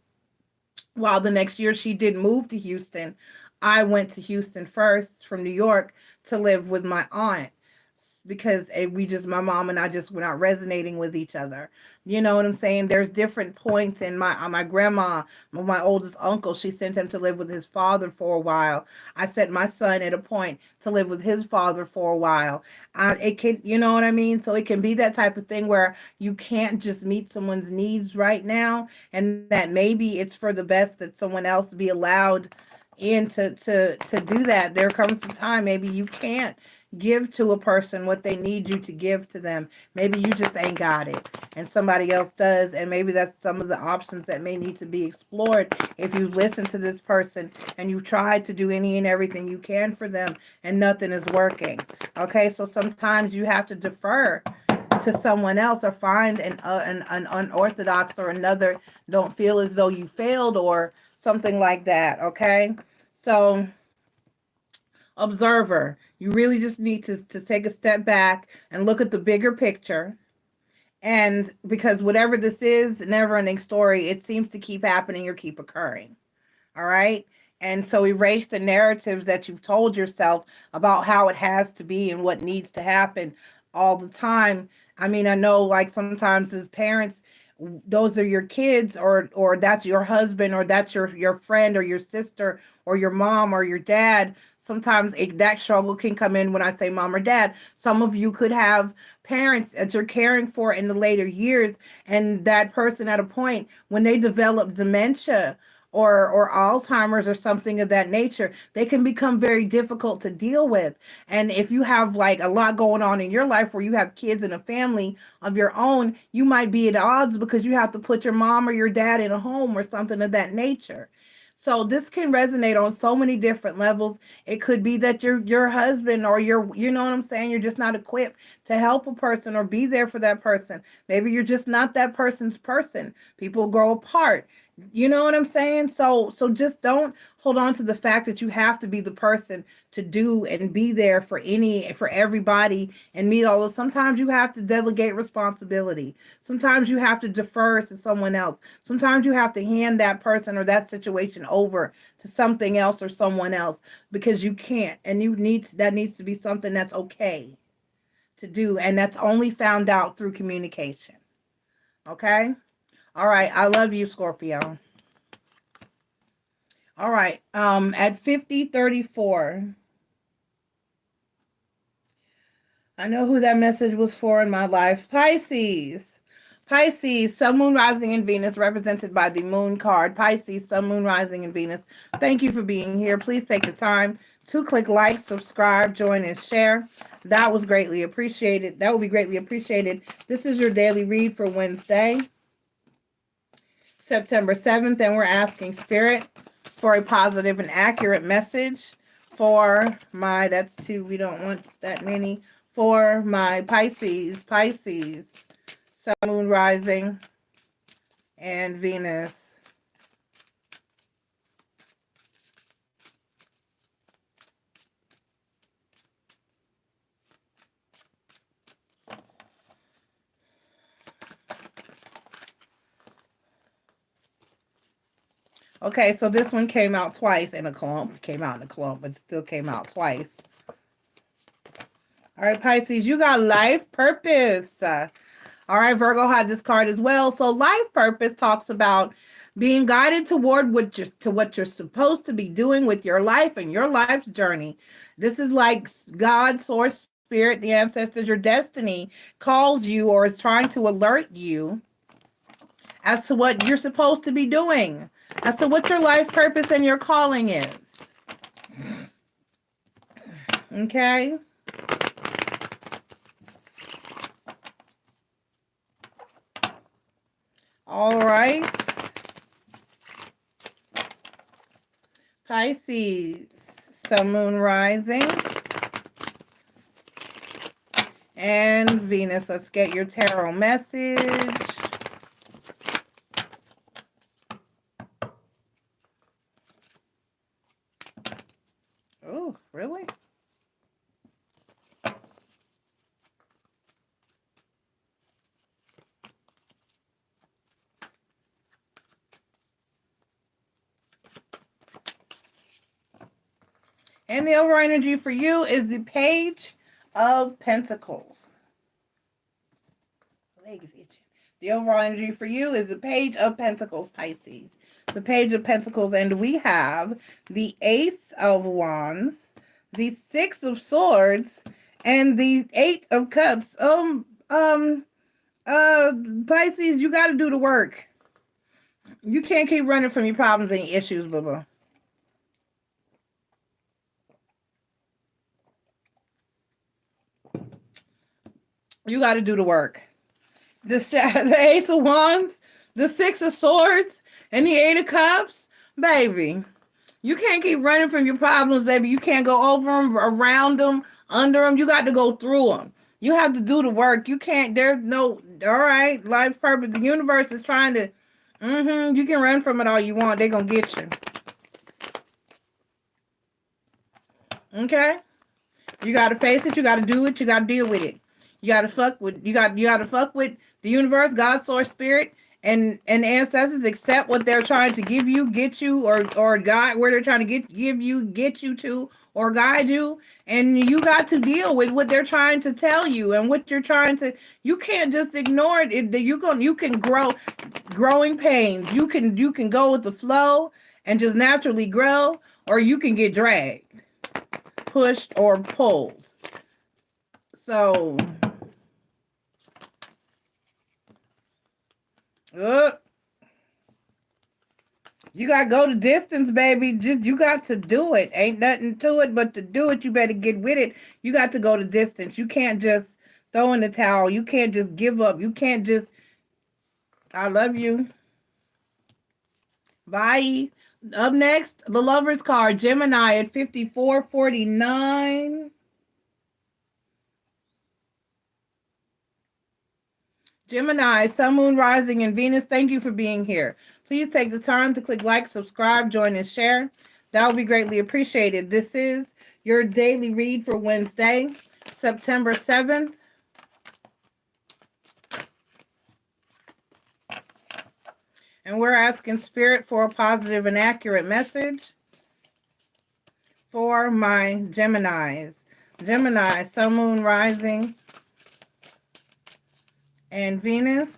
while the next year she did move to Houston, I went to Houston first from New York to live with my aunt because my mom and I just were not resonating with each other. You know what I'm saying? There's different points in my grandma, my oldest uncle, she sent him to live with his father for a while. I set my son at a point to live with his father for a while. It can, you know what I mean? So it can be that type of thing where you can't just meet someone's needs right now, and that maybe it's for the best that someone else be allowed in to do that. There comes a time maybe you can't give to a person what they need you to give to them. Maybe you just ain't got it and somebody else does, and maybe that's some of the options that may need to be explored if you listen to this person and you tried to do any and everything you can for them and nothing is working. Okay, so sometimes you have to defer to someone else or find an unorthodox or another. Don't feel as though you failed or something like that. Okay, so observer, you really just need to take a step back and look at the bigger picture. And because whatever this is, never ending story, it seems to keep happening or keep occurring. All right. And so erase the narratives that you've told yourself about how it has to be and what needs to happen all the time. I mean, I know like sometimes as parents, those are your kids, or that's your husband, or that's your friend or your sister or your mom or your dad. Sometimes that struggle can come in when I say mom or dad. Some of you could have parents that you're caring for in the later years, and that person at a point when they develop dementia or Alzheimer's or something of that nature, they can become very difficult to deal with. And if you have like a lot going on in your life where you have kids and a family of your own, you might be at odds because you have to put your mom or your dad in a home or something of that nature. So this can resonate on so many different levels. It could be that your husband or you know what I'm saying, you're just not equipped to help a person or be there for that person. Maybe you're just not that person's person. People grow apart. You know what I'm saying? So just don't hold on to the fact that you have to be the person to do and be there for everybody and meet all those. Sometimes you have to delegate responsibility. Sometimes you have to defer to someone else. Sometimes you have to hand that person or that situation over to something else or someone else because you can't, and that needs to be something that's okay to do, and that's only found out through communication. Okay? All right, I love you, Scorpio. All right, at 5034. I know who that message was for in my life. Pisces. Pisces, Sun, Moon, Rising, and Venus, represented by the Moon card. Pisces, Sun, Moon, Rising, and Venus. Thank you for being here. Please take the time to click like, subscribe, join, and share. That was greatly appreciated. That will be greatly appreciated. This is your daily read for Wednesday, September 7th, and we're asking Spirit for a positive and accurate message for my, that's two, we don't want that many, for my Pisces, Sun, Moon, Rising, and Venus. Okay, so this one came out twice in a clump. Came out in a clump, but still came out twice. All right, Pisces, you got life purpose. All right, Virgo had this card as well. So life purpose talks about being guided toward what you're supposed to be doing with your life and your life's journey. This is like God, source, spirit, the ancestors, your destiny calls you or is trying to alert you as to what you're supposed to be doing, as to what your life purpose and your calling is. Okay? All right. Pisces, Sun, Moon, Rising, and Venus. Let's get your tarot message. Oh, really? And the overall energy for you is the Page of Pentacles. Leg is itching. The overall energy for you is the Page of Pentacles, Pisces. The Page of Pentacles, and we have the Ace of Wands, the Six of Swords, and the Eight of Cups. Pisces, you got to do the work. You can't keep running from your problems and your issues, blah, blah. You got to do the work. The Ace of Wands, the Six of Swords, and the Eight of Cups, baby. You can't keep running from your problems, baby. You can't go over them, around them, under them. You got to go through them. You have to do the work. You can't, there's no, all right, life purpose. The universe is trying to, you can run from it all you want. They're going to get you. Okay? You got to face it. You got to do it. You got to deal with it. You got to fuck with the universe, God, source, spirit, and ancestors. Accept what they're trying to give you, get you, or guide where they're trying to get you to, or guide you. And you got to deal with what they're trying to tell you and what you're trying to. You can't just ignore it. You can grow, growing pains. You can go with the flow and just naturally grow, or you can get dragged, pushed, or pulled. So, you got to go the distance, baby. You got to do it. Ain't nothing to it but to do it. You better get with it. You got to go the distance. You can't just throw in the towel. You can't just give up. You can't just, I love you. Bye. Up next, the Lover's card, Gemini at 5449. Gemini, Sun, Moon, Rising, and Venus, thank you for being here. Please take the time to click like, subscribe, join, and share. That would be greatly appreciated. This is your daily read for Wednesday, September 7th. And we're asking Spirit for a positive and accurate message for my Geminis. Gemini, Sun, Moon, Rising, and Venus.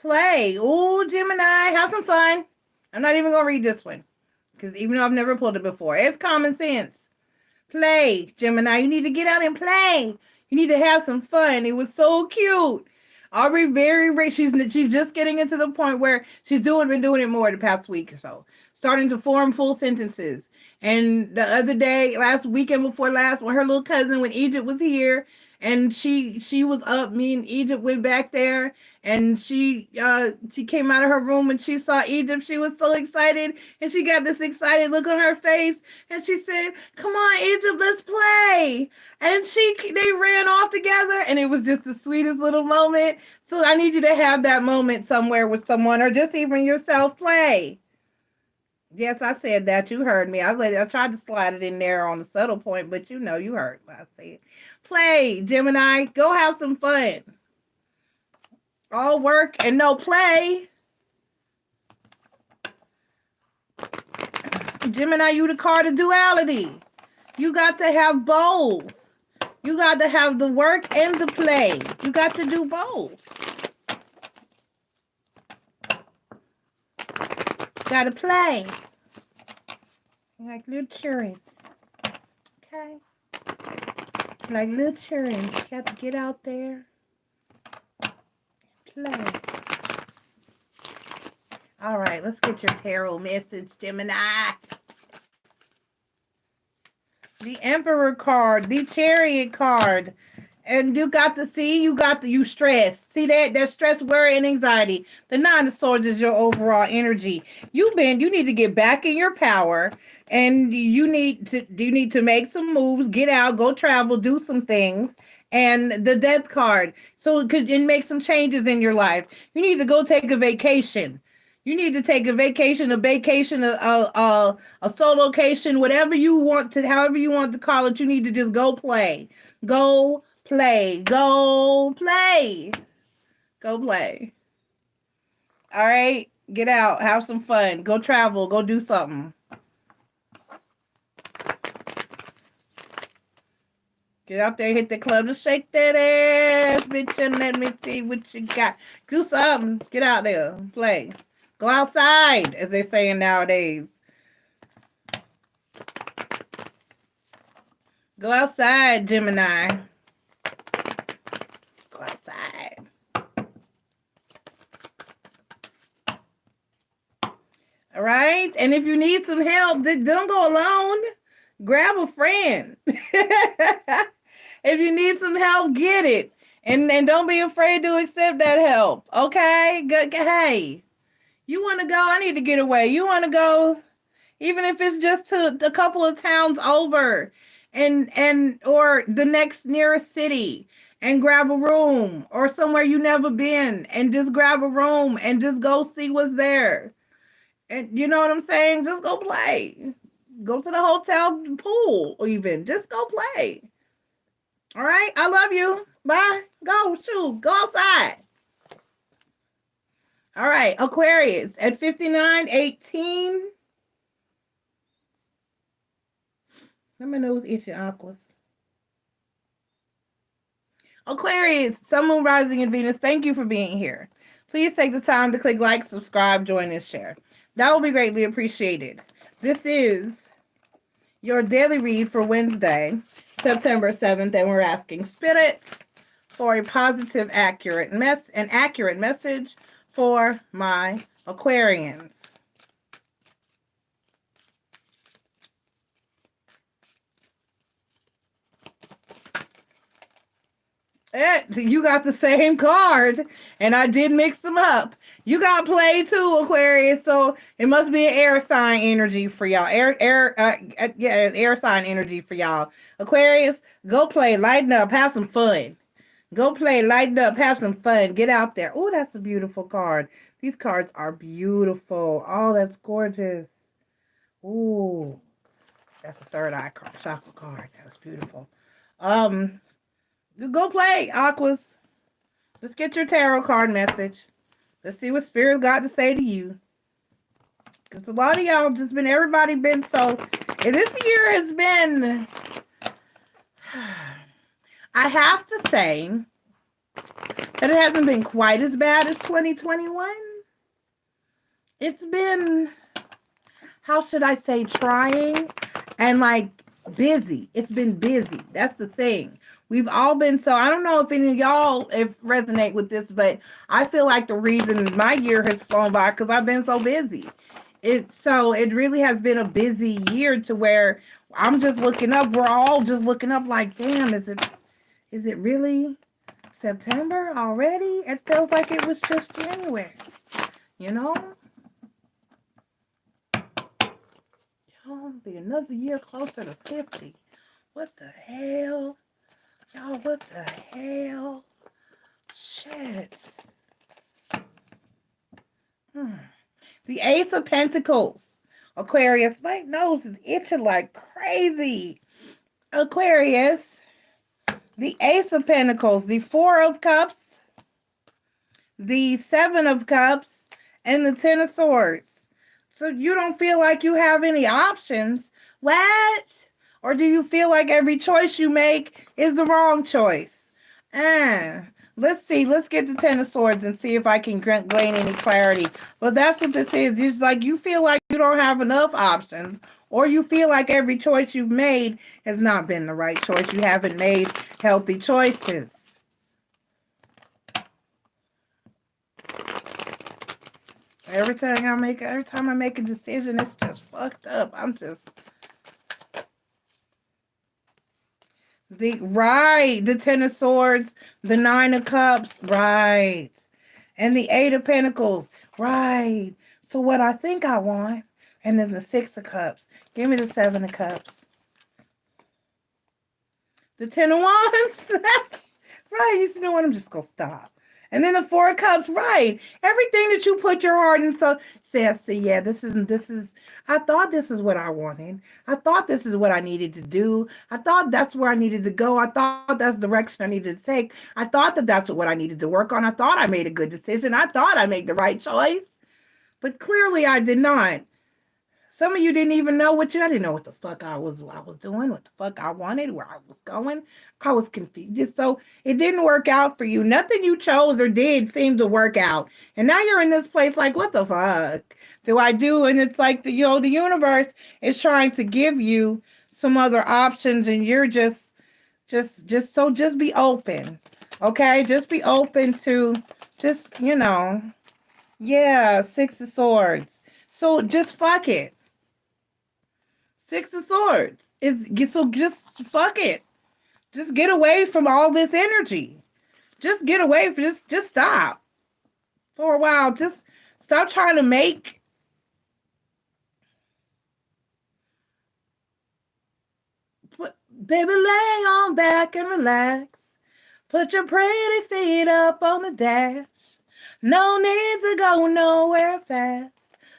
Play. Ooh, Gemini, have some fun. I'm not even going to read this one, because even though I've never pulled it before, it's common sense. Play, Gemini. You need to get out and play. You need to have some fun. It was so cute. Aubrey, she's just getting into the point where she's been doing it more the past week or so, starting to form full sentences. And the other day, last weekend before last, when her little cousin, when Egypt was here, and she was up, me and Egypt went back there, and she came out of her room and she saw Egypt. She was so excited, and she got this excited look on her face, and she said, "Come on, Egypt, let's play." And they ran off together, and it was just the sweetest little moment. So I need you to have that moment somewhere with someone, or just even yourself. Play. Yes, I said that. You heard me. I tried to slide it in there on the subtle point, but you heard what I said. Play, Gemini. Go have some fun. All work and no play. Gemini, you the card of duality. You got to have both. You got to have the work and the play. You got to do both. Got to play. Like little children. Okay? Like little children. Got to get out there. Play. All right, let's get your tarot message, Gemini. The Emperor card, the Chariot card. And you stress. See that stress, worry, and anxiety. The Nine of Swords is your overall energy. You need to get back in your power, and you need to make some moves, get out, go travel, do some things. And the Death card, and make some changes in your life. You need to go take a vacation. You need to take a vacation, a solo-cation, whatever you want to, however you want to call it. You need to just go play. Go play. Go play. Go play. All right? Get out. Have some fun. Go travel. Go do something. Get out there, hit the club to shake that ass, bitch, and let me see what you got. Do something. Get out there. Play. Go outside, as they're saying nowadays. Go outside, Gemini. Go outside. All right? And if you need some help, don't go alone. Grab a friend. If you need some help, get it. And don't be afraid to accept that help. Okay? Hey. You want to go? I need to get away. You want to go, even if it's just to a couple of towns over, or the next nearest city, and grab a room, or somewhere you never been, and just grab a room and just go see what's there. And you know what I'm saying? Just go play. Go to the hotel pool, even. Just go play. All right? I love you. Bye. Go. Shoot. Go outside. All right, Aquarius at 5918. Let me know who's itching, Aquas. Aquarius, Sun, Moon, Rising, and Venus, thank you for being here. Please take the time to click like, subscribe, join, and share. That will be greatly appreciated. This is your daily read for Wednesday, September 7th, and we're asking spirits for a positive, accurate message for my Aquarians. You got the same card, and I did mix them up. You got played too, Aquarius, so it must be an air sign energy for y'all. An air sign energy for y'all. Aquarius, go play, lighten up, have some fun. Go play, lighten up, have some fun. Get out there. Oh, that's a beautiful card. These cards are beautiful. Oh, that's gorgeous. Ooh, that's a third eye chakra card. That was beautiful. Go play, Aquas. Let's get your tarot card message. Let's see what Spirit got to say to you. Because a lot of y'all just been, everybody been so, and this year has been, I have to say that it hasn't been quite as bad as 2021. It's been, how should I say, trying and like busy. It's been busy. That's the thing. We've all been, so I don't know if any of y'all resonate with this, but I feel like the reason my year has flown by because I've been so busy. It really has been a busy year to where I'm just looking up. We're all just looking up like, damn, is it really September already? It feels like it was just January, you know? Y'all, be another year closer to 50. What the hell? Y'all, what the hell? Shit. The Ace of Pentacles. Aquarius, my nose is itching like crazy. Aquarius, the Ace of Pentacles, the Four of Cups, the Seven of Cups, and the Ten of Swords. So you don't feel like you have any options. What? Or do you feel like every choice you make is the wrong choice? Let's see. Let's get the Ten of Swords and see if I can gain any clarity. But that's what this is. It's like you feel like you don't have enough options, or you feel like every choice you've made has not been the right choice. You haven't made healthy choices. Every time I make a decision, it's just fucked up. I'm just... The Ten of Swords, the Nine of Cups, right. And the Eight of Pentacles, right. So what I think I want, and then the Six of Cups. Give me the Seven of Cups. The Ten of Wands, right. You know what? I'm just going to stop. And then the Four of Cups, right. Everything that you put your heart in, so say, see, yeah, this is, I thought this is what I wanted. I thought this is what I needed to do. I thought that's where I needed to go. I thought that's the direction I needed to take. I thought that that's what I needed to work on. I thought I made a good decision. I thought I made the right choice. But clearly I did not. Some of you didn't even know I didn't know what the fuck I was doing, what the fuck I wanted, where I was going. I was confused. So it didn't work out for you. Nothing you chose or did seemed to work out. And now you're in this place like, what the fuck do I do? And it's like, the universe is trying to give you some other options, and you're just be open. Okay? Just be open to yeah, Six of Swords. So just fuck it. Six of Swords so just fuck it. Just get away from all this energy. Just get away from just stop for a while. Just stop trying to make baby, lay on back and relax. Put your pretty feet up on the dash. No need to go nowhere fast.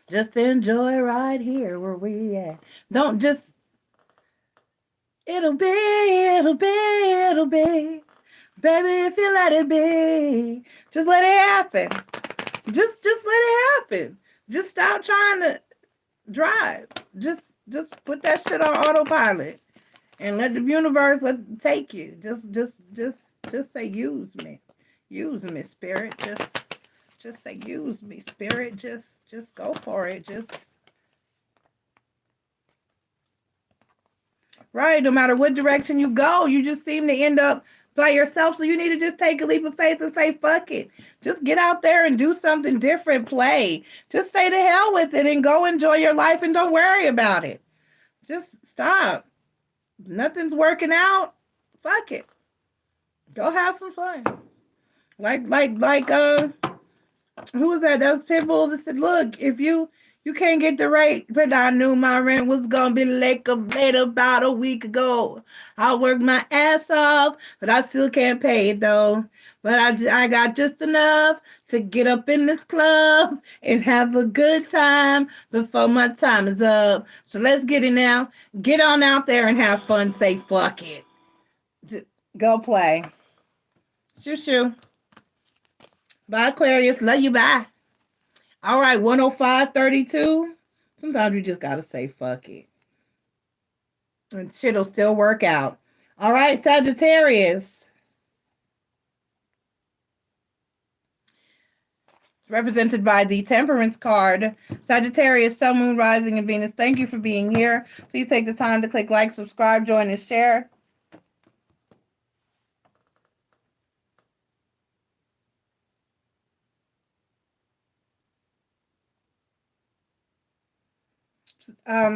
Just enjoy right here where we at. Don't just... It'll be. Baby, if you let it be. Just let it happen. Just let it happen. Just stop trying to drive. Just put that shit on autopilot. And let the universe take you. Just say, use me. Use me, Spirit. Just say, use me, Spirit. Just go for it. Right, no matter what direction you go, you just seem to end up by yourself. So you need to just take a leap of faith and say, fuck it. Just get out there and do something different. Play. Just say to hell with it and go enjoy your life and don't worry about it. Just stop. Nothing's working out. Fuck it. Go have some fun. Like, who was that? That was Pitbull that said, look, if you can't get the rate, but I knew my rent was gonna be late about a week ago. I worked my ass off, but I still can't pay it though. But I got just enough to get up in this club and have a good time before my time is up. So let's get it now. Get on out there and have fun. Say fuck it. Go play. Shoo. Bye, Aquarius. Love you. Bye. All right, 105.32. Sometimes you just got to say fuck it. And shit'll still work out. All right, Sagittarius. Represented by the Temperance card. Sagittarius, Sun, Moon, Rising, and Venus. Thank you for being here. Please take the time to click like, subscribe, join, and share.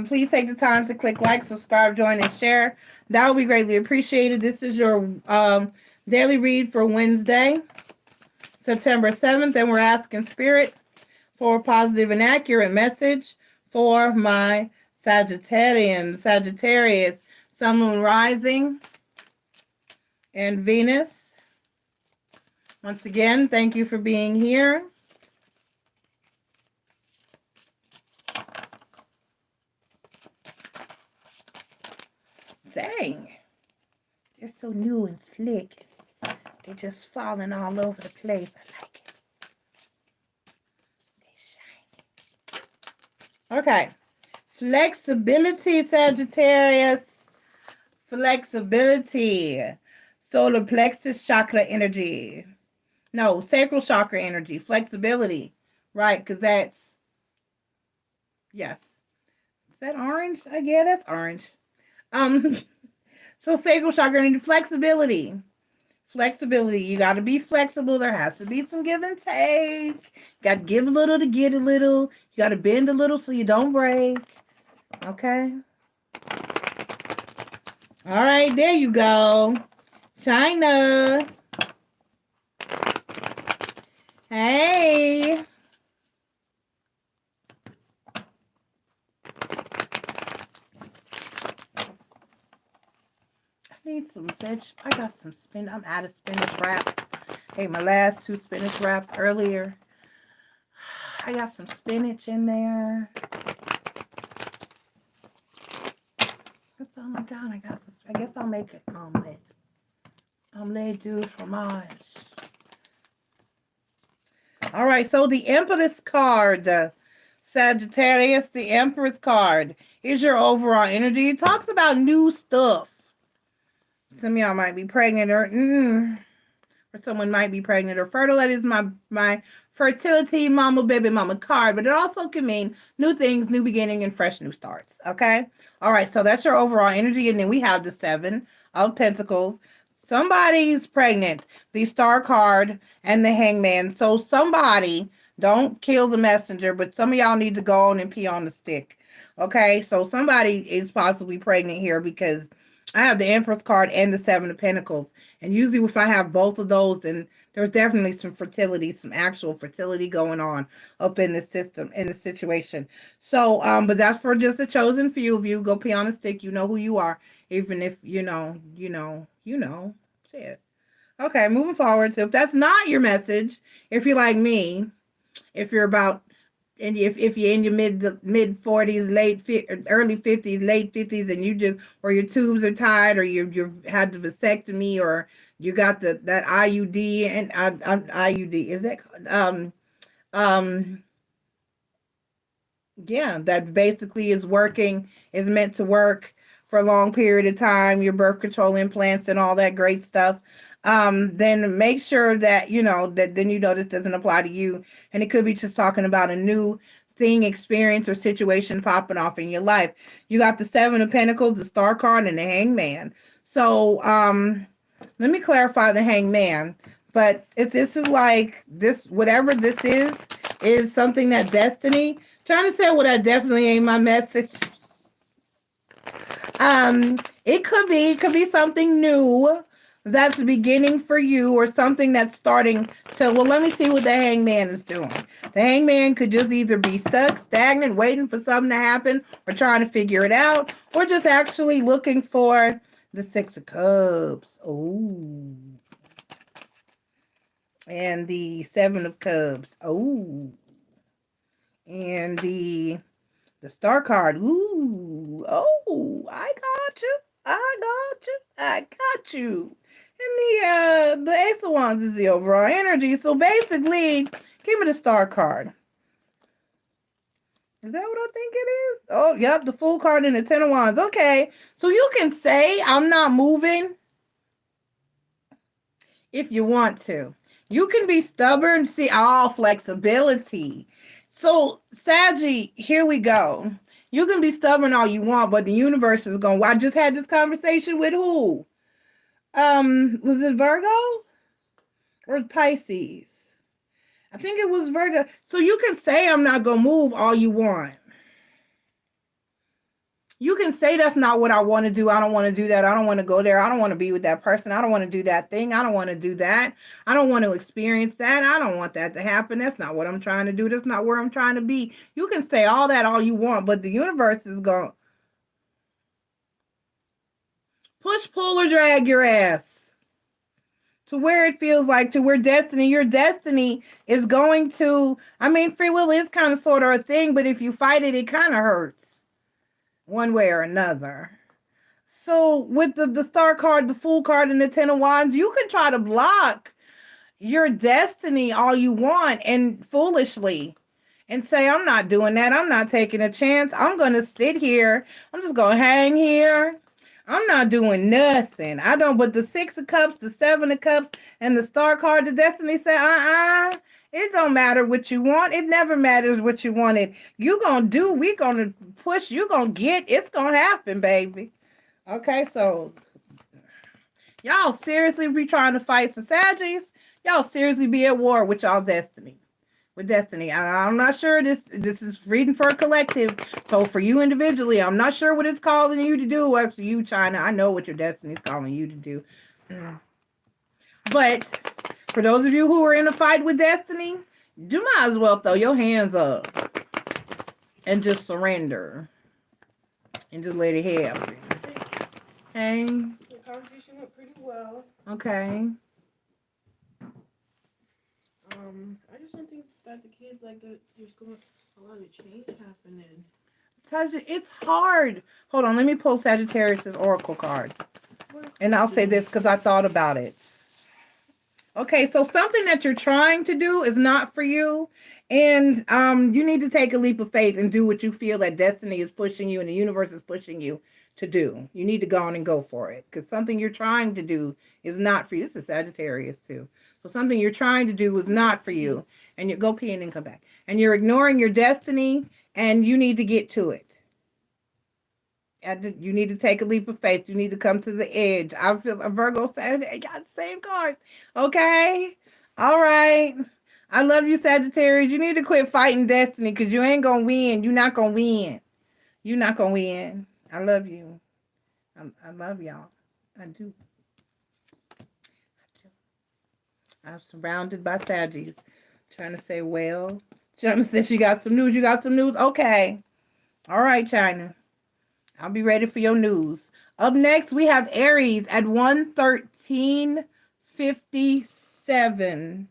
Please take the time to click like, subscribe, join, and share. That would be greatly appreciated. This is your daily read for Wednesday, September 7th, and we're asking Spirit for a positive and accurate message for my Sagittarius, Sun, Moon, Rising, and Venus. Once again, thank you for being here. Dang, they're so new and slick. They're just falling all over the place. I like it. They shiny. Okay. Flexibility, Sagittarius. Flexibility. Solar plexus chakra energy. No, sacral chakra energy. Flexibility. Right, because that's... Yes. Is that orange? Yeah, that's orange. So sacral chakra energy, flexibility. Flexibility. You got to be flexible. There has to be some give and take. You got to give a little to get a little. You got to bend a little so you don't break. Okay. All right, there you go. China. Hey. Need some veg. I got some spinach. I'm out of spinach wraps. Ate my last 2 spinach wraps earlier. I got some spinach in there. That's all I got. I guess I'll make an omelet. Omelette du fromage. All right. So the Empress card, Sagittarius, the Empress card. Here's your overall energy. It talks about new stuff. Some of y'all might be pregnant or someone might be pregnant or fertile. That is my fertility mama, baby mama card. But it also can mean new things, new beginning, and fresh new starts. Okay? All right. So that's your overall energy. And then we have the 7 of Pentacles. Somebody's pregnant. The Star card and the Hangman. So somebody, don't kill the messenger, but some of y'all need to go on and pee on the stick. Okay? So somebody is possibly pregnant here because I have the Empress card and the 7 of Pentacles. And usually if I have both of those, then there's definitely some fertility, some actual fertility going on up in the system, in the situation. So, but that's for just a chosen few of you. Go pee on a stick. You know who you are. Even if you know. Shit. Okay, moving forward. So if that's not your message, if you're like me, if you're about... And if you're in your mid 40s, early 50s, late 50s, and you just, or your tubes are tied, or you had the vasectomy, or you got that IUD and IUD, is that yeah, that basically is meant to work for a long period of time, your birth control implants and all that great stuff. Then make sure that this doesn't apply to you. And it could be just talking about a new thing, experience, or situation popping off in your life. You got the 7 of Pentacles, the Star card, and the Hangman. So, Let me clarify the hangman. But if this is like this, whatever this is something that destiny. Trying to say, well, that definitely ain't my message. It could be something new that's beginning for you, or something that's starting to, well, let me see what the hangman is doing. The hangman could just either be stuck, stagnant, waiting for something to happen, or trying to figure it out, or just actually looking for the Six of Cups. Oh. And the Seven of Cups. Oh. And the Star card. Ooh. Oh, I got you. I got you. And the Ace of Wands is the overall energy. So basically, give me the Star card. Is that what I think it is? Oh, yep, the Fool card and the Ten of Wands. Okay, so you can say, I'm not moving if you want to. You can be stubborn. See, flexibility. So, Saggy, here we go. You can be stubborn all you want, but the universe is going, I just had this conversation with who? Was it Virgo or Pisces? I think it was Virgo. So you can say, I'm not going to move all you want. You can say, that's not what I want to do. I don't want to do that. I don't want to go there. I don't want to be with that person. I don't want to do that thing. I don't want to do that. I don't want to experience that. I don't want that to happen. That's not what I'm trying to do. That's not where I'm trying to be. You can say all that all you want, but the universe is going to push, pull, or drag your ass to where it feels like, to where your destiny is going to, free will is kind of sort of a thing, but if you fight it, it kind of hurts one way or another. So with the Star card, the Fool card, and the Ten of Wands, you can try to block your destiny all you want, and foolishly, and say, I'm not doing that. I'm not taking a chance. I'm going to sit here. I'm just going to hang here. I'm not doing nothing. But the Six of Cups, the Seven of Cups, and the Star card, the destiny say, it don't matter what you want. It never matters what you wanted. You gonna do, we gonna push, you gonna get, it's gonna happen, baby. Okay, so y'all seriously be trying to fight some Sagittarius. Y'all seriously be at war with y'all destiny. With destiny. I'm not sure this is reading for a collective. So for you individually, I'm not sure what it's calling you to do. Actually, you, China, I know what your destiny is calling you to do. But for those of you who are in a fight with destiny, you might as well throw your hands up and just surrender and just let it happen. Okay. The conversation went pretty well. Okay. I just don't think that the kids there's going a lot of change happening. It's hard. Hold on, let me pull Sagittarius' oracle card. And I'll say this because I thought about it. Okay, so something that you're trying to do is not for you. And you need to take a leap of faith and do what you feel that destiny is pushing you and the universe is pushing you to do. You need to go on and go for it. Because something you're trying to do is not for you. This is Sagittarius too. So something you're trying to do is not for you. And you go pee and then come back. And you're ignoring your destiny, and you need to get to it. You need to take a leap of faith. You need to come to the edge. I feel a Virgo Saturday got the same cards. Okay. All right. I love you, Sagittarius. You need to quit fighting destiny because you ain't going to win. You're not going to win. You're not going to win. I love you. I love y'all. I do. I'm surrounded by Saggies. Trying to say, well, China said she got some news. You got some news? Okay. All right, China. I'll be ready for your news. Up next, we have Aries at 113.57.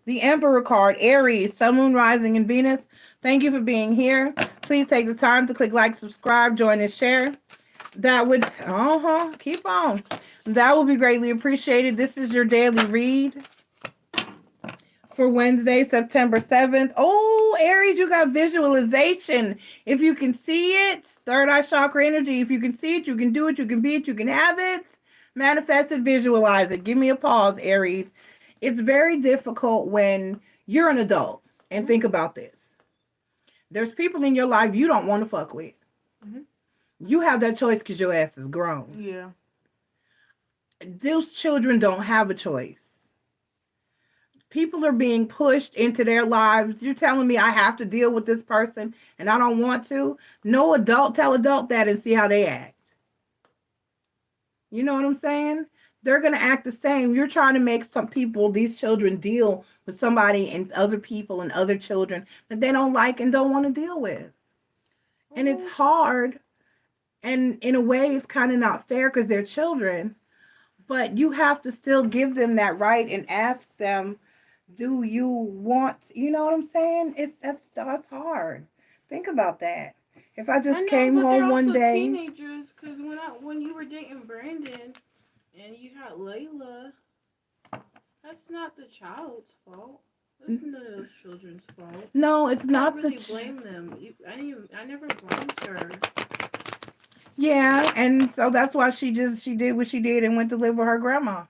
The Emperor card, Aries, Sun, Moon, Rising, and Venus. Thank you for being here. Please take the time to click like, subscribe, join, and share. That would, keep on. That will be greatly appreciated. This is your daily read for Wednesday, September 7th. Oh, Aries, you got visualization. If you can see it, third eye chakra energy. If you can see it, you can do it, you can be it, you can have it. Manifest it, visualize it. Give me a pause, Aries. It's very difficult when you're an adult. And think about this. There's people in your life you don't want to fuck with. You have that choice because your ass is grown. Yeah. Those children don't have a choice. People are being pushed into their lives. You're telling me I have to deal with this person and I don't want to? No adult tell adult that and see how they act. You know what I'm saying? They're going to act the same. You're trying to make some people, these children, deal with somebody and other people and other children that they don't like and don't want to deal with. And it's hard. And in a way, it's kind of not fair because they're children. But you have to still give them that right and ask them, do you want, you know what I'm saying? That's hard. Think about that. If I just came home one day, teenagers. Because when you were dating Brandon and you had Layla, that's not the child's fault. That's none of those children's fault. No, it's not. I really blame them. I never blamed her. Yeah, and so that's why she did what she did and went to live with her grandma.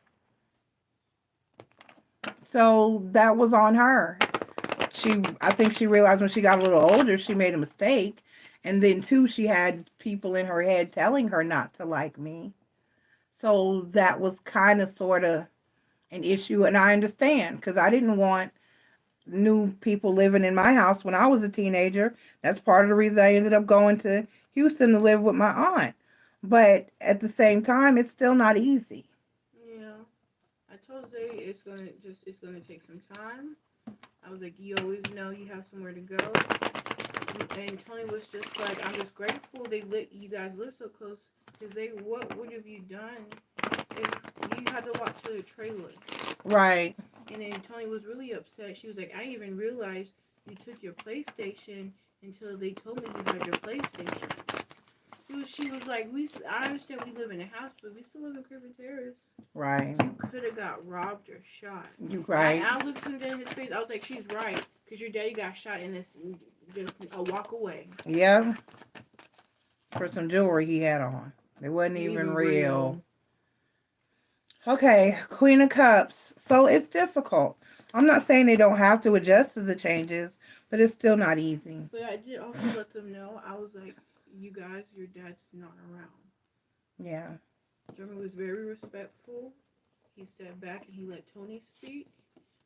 So that was on her. I think she realized when she got a little older, she made a mistake. And then too, she had people in her head telling her not to like me. So that was kind of sort of an issue. And I understand because I didn't want new people living in my house when I was a teenager. That's part of the reason I ended up going to Houston to live with my aunt. But at the same time, it's still not easy. Yeah. I told Zay it's gonna take some time. I was like, you always know you have somewhere to go. And Tony was just like, I'm just grateful they let you guys live so close. Because what would have you done if you had to walk to the trailer? Right. And then Tony was really upset. She was like, I didn't even realize you took your PlayStation until they told me you had your PlayStation. She was like, I understand we live in a house, but we still live in Griffin Terrace. Right. You could have got robbed or shot. You right. I looked him dead in his face. I was like, she's right. Because your daddy got shot in this, just a walk away. Yeah. For some jewelry he had on. It wasn't even real. Okay, Queen of Cups. So it's difficult. I'm not saying they don't have to adjust to the changes, but it's still not easy. But I did also let them know, I was like, you guys, your dad's not around. Yeah. Jeremy was very respectful. He stepped back and he let Tony speak.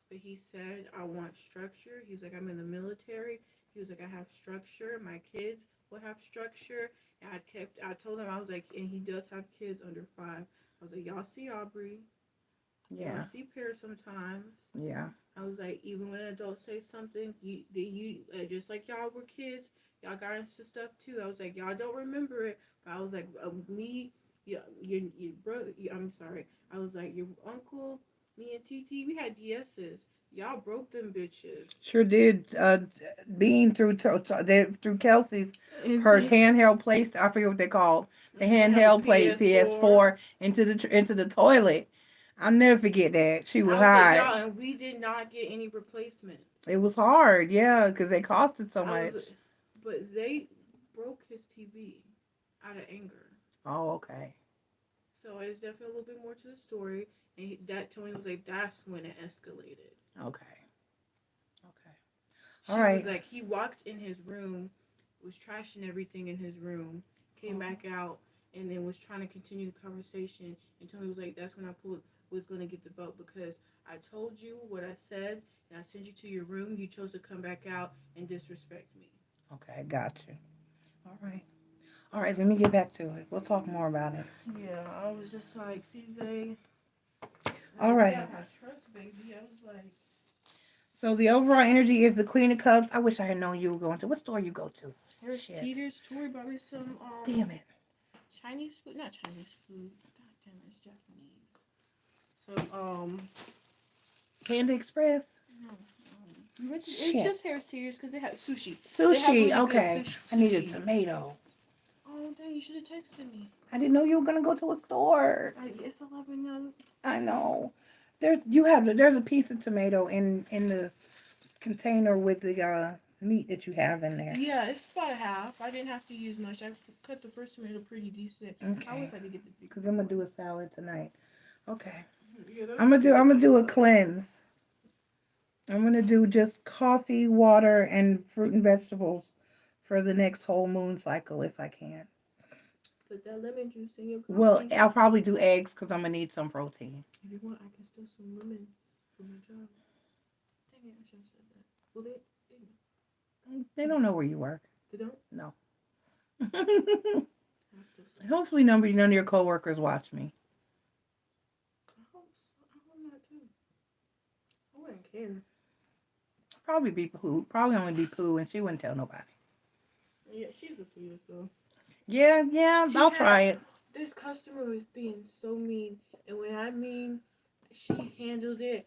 But he said, I want structure. He's like, I'm in the military. He was like, I have structure. My kids will have structure. And I told him, I was like, and he does have kids under 5. I was like, y'all see Aubrey. Yeah. Y'all see Pear sometimes. Yeah. I was like, even when adults say something, you just like y'all were kids, y'all got into stuff too. I was like, y'all don't remember it. But I was like, me, your brother, I'm sorry. I was like, your uncle, me and TT, we had DSs. Y'all broke them bitches. Sure did. Being through Kelsey's her handheld place. I forget what they called the handheld plate PS4 into the toilet. I'll never forget that. She was high. Like, and we did not get any replacements. It was hard, yeah, because they costed so much. But Zay broke his TV out of anger. Oh, okay. So it's definitely a little bit more to the story. And that Tony was like, that's when it escalated. Okay. She was like, he walked in his room, was trashing everything in his room, came back out, and then was trying to continue the conversation. And Tony was like, that's when I was going to get the belt because I told you what I said, and I sent you to your room. You chose to come back out and disrespect me. Okay, got you. All right, let me get back to it. We'll talk more about it. Yeah, I was just like, CZ. All right. I trust, baby. I was like. So the overall energy is the Queen of Cups. I wish I had known you were going to. What store you go to? Harris Teeter's. Tori brought me some. Damn it. Chinese food, not Chinese food. God damn it, it's Japanese. Some Panda Express. No. It's just Harris Teeter's because they have sushi. Sushi, really okay. Sushi. I need a tomato. Oh dang! You should have texted me. I didn't know you were gonna go to a store. It's 11. I know. There's a piece of tomato in the container with the meat that you have in there. Yeah, it's about half. I didn't have to use much. I cut the first tomato pretty decent. Okay. I always had to get the big. Because I'm gonna do a salad tonight. Okay. Yeah, I'm gonna do a cleanse. I'm gonna do just coffee, water, and fruit and vegetables for the next whole moon cycle if I can. Put that lemon juice in your coffee. Well, I'll probably do eggs because I'm going to need some protein. If you want, I can steal some lemons from my job. Dang it, I should have said that. Well, They don't know where you work. They don't? No. That's just Hopefully none of your coworkers watch me. I hope not too. I wouldn't care. Probably be Pooh. Probably only be Pooh, and she wouldn't tell nobody. Yeah, she's the sweetest though. Yeah, I'll try it. This customer was being so mean, and when I mean, she handled it.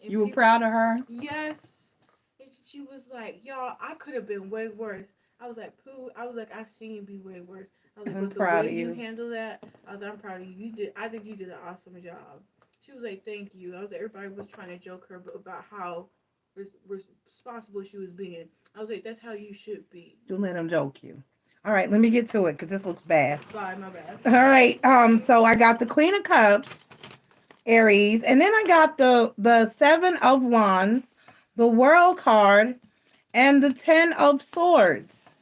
You were proud of her? Yes. And she was like, y'all, I could have been way worse. I was like, Pooh, I've seen you be way worse. I was like, I'm but proud the way of you you. handled that, I was like, I'm proud of you. I think you did an awesome job. She was like, thank you. I was like, everybody was trying to joke her about how responsible she was being. I was like, that's how you should be. Don't let them joke you. All right, let me get to it because this looks bad. Bye, my bad. All right, so I got the Queen of Cups, Aries, and then I got the Seven of Wands, the World card, and the Ten of Swords.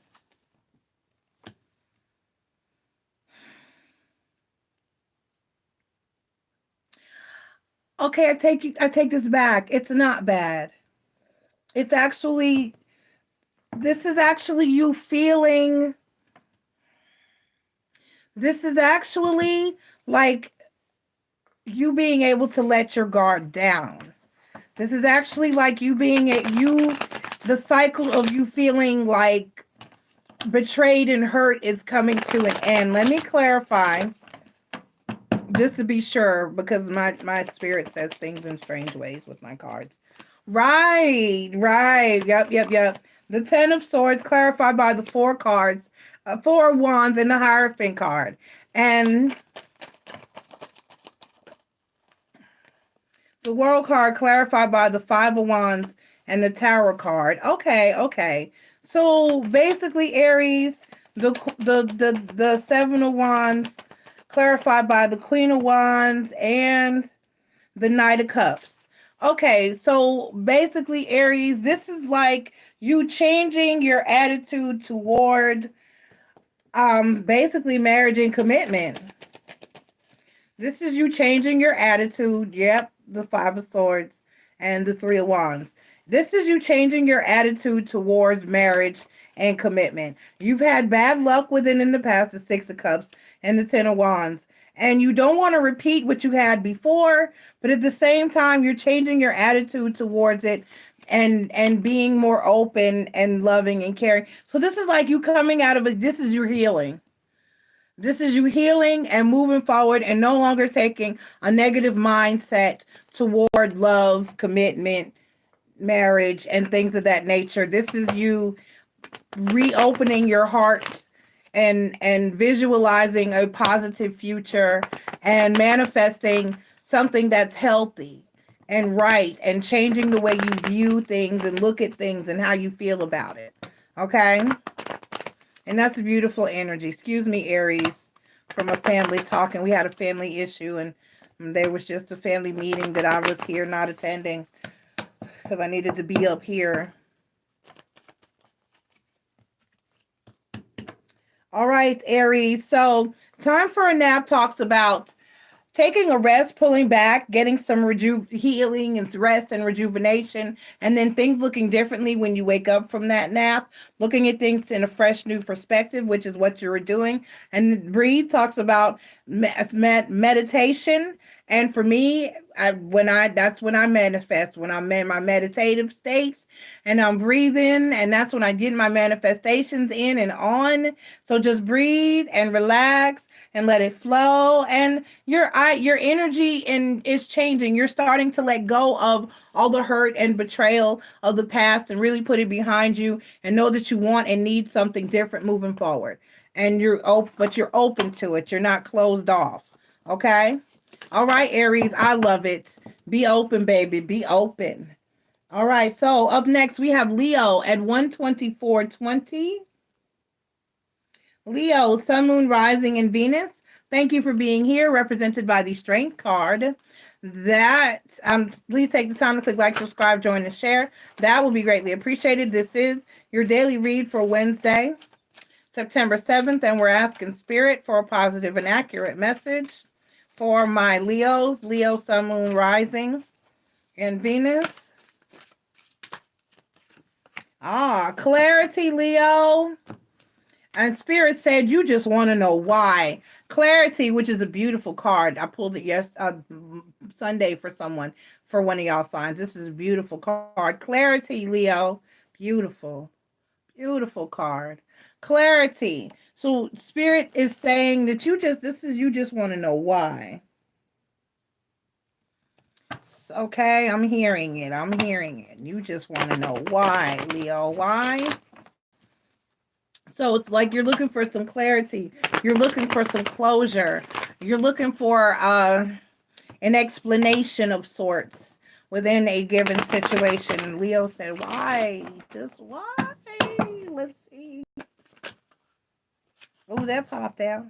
Okay, I take this back. It's not bad. This is actually you feeling. This is actually like you being able to let your guard down. This is actually like you being the cycle of you feeling like betrayed and hurt is coming to an end. Let me clarify, just to be sure, because my spirit says things in strange ways with my cards. Right. Yep. The Ten of Swords clarified by the 4 cards, 4 Wands and the Hierophant card. And the World card clarified by the 5 of Wands and the Tower card. Okay. So basically, Aries, the 7 of Wands clarified by the Queen of Wands and the Knight of Cups. Okay, so basically, Aries, this is like you changing your attitude toward basically marriage and commitment. This is you changing your attitude. Yep, the 5 of Swords and the 3 of Wands. This is you changing your attitude towards marriage and commitment. You've had bad luck with it in the past, the 6 of Cups and the 10 of Wands. And you don't want to repeat what you had before, but at the same time, you're changing your attitude towards it and being more open and loving and caring. So this is like you coming out of it. This is your healing. This is you healing and moving forward and no longer taking a negative mindset toward love, commitment, marriage, and things of that nature. This is you reopening your heart and visualizing a positive future and manifesting something that's healthy and right and changing the way you view things and look at things and how you feel about it. Okay? And that's a beautiful energy. Excuse me, Aries, from a family talking. We had a family issue and there was just a family meeting that I was here not attending because I needed to be up here. All right, Aries. So Time for a Nap talks about taking a rest, pulling back, getting some healing and rest and rejuvenation, and then things looking differently when you wake up from that nap, looking at things in a fresh new perspective, which is what you were doing. And Breathe talks about meditation. And for me, that's when I manifest, when I'm in my meditative states and I'm breathing, and that's when I get my manifestations in and on. So just breathe and relax and let it flow. And your energy is changing. You're starting to let go of all the hurt and betrayal of the past and really put it behind you and know that you want and need something different moving forward. And you're open to it. You're not closed off. Okay? All right, Aries, I love it. Be open, baby. Be open. All right, so up next we have Leo at 124.20. Leo, Sun, Moon, Rising, and Venus. Thank you for being here, represented by the Strength card. Please take the time to click like, subscribe, join, and share. That will be greatly appreciated. This is your daily read for Wednesday, September 7th, and we're asking Spirit for a positive and accurate message for my Leos, Leo, Sun, Moon, Rising, and Venus. Clarity, Leo. And Spirit said you just want to know why. Clarity, which is a beautiful card. I pulled it Sunday for someone, for one of y'all signs. This is a beautiful card. Clarity, Leo. Beautiful. Beautiful card. Clarity. So Spirit is saying that you just want to know why. Okay, I'm hearing it. I'm hearing it. You just want to know why, Leo. Why? So it's like you're looking for some clarity. You're looking for some closure. You're looking for an explanation of sorts within a given situation. Leo said, why? Just why? Let's see. Oh, that popped out.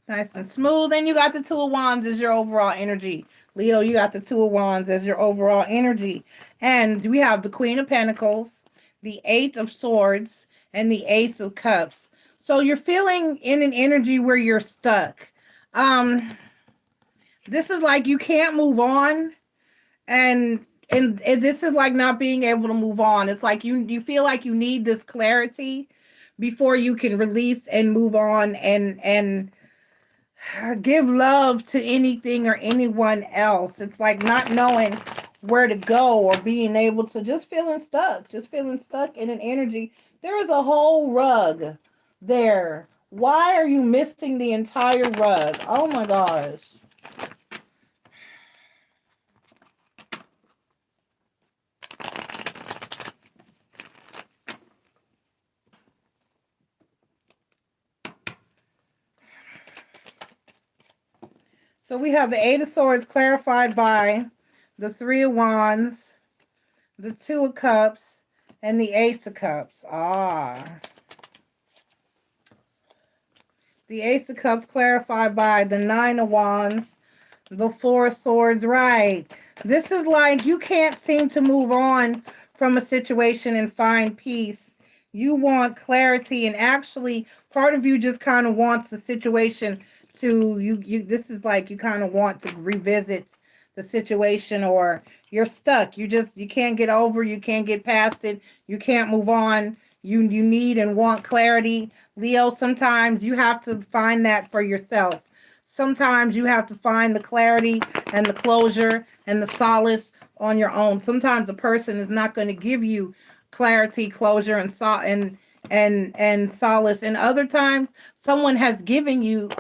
Nice and smooth. And you got the Two of Wands as your overall energy. Leo, you got the Two of Wands as your overall energy. And we have the Queen of Pentacles, the Eight of Swords, and the Ace of Cups. So you're feeling in an energy where you're stuck. This is like you can't move on. And this is like not being able to move on. It's like you feel like you need this clarity before you can release and move on and give love to anything or anyone else. It's like not knowing where to go or being able to just feeling stuck in an energy. There is a whole rug there. Why are you missing the entire rug? Oh my gosh. So we have the Eight of Swords clarified by the Three of Wands, the Two of Cups, and the Ace of Cups. The Ace of Cups clarified by the Nine of Wands, the Four of Swords. Right. This is like you can't seem to move on from a situation and find peace. You want clarity, and actually part of you just kind of wants the situation to you this is like you kind of want to revisit the situation, or you're stuck. You can't get over, you can't get past it, you can't move on. You need and want clarity. Leo, sometimes you have to find that for yourself. Sometimes you have to find the clarity and the closure and the solace on your own. Sometimes a person is not going to give you clarity, closure, and solace. And other times someone has given you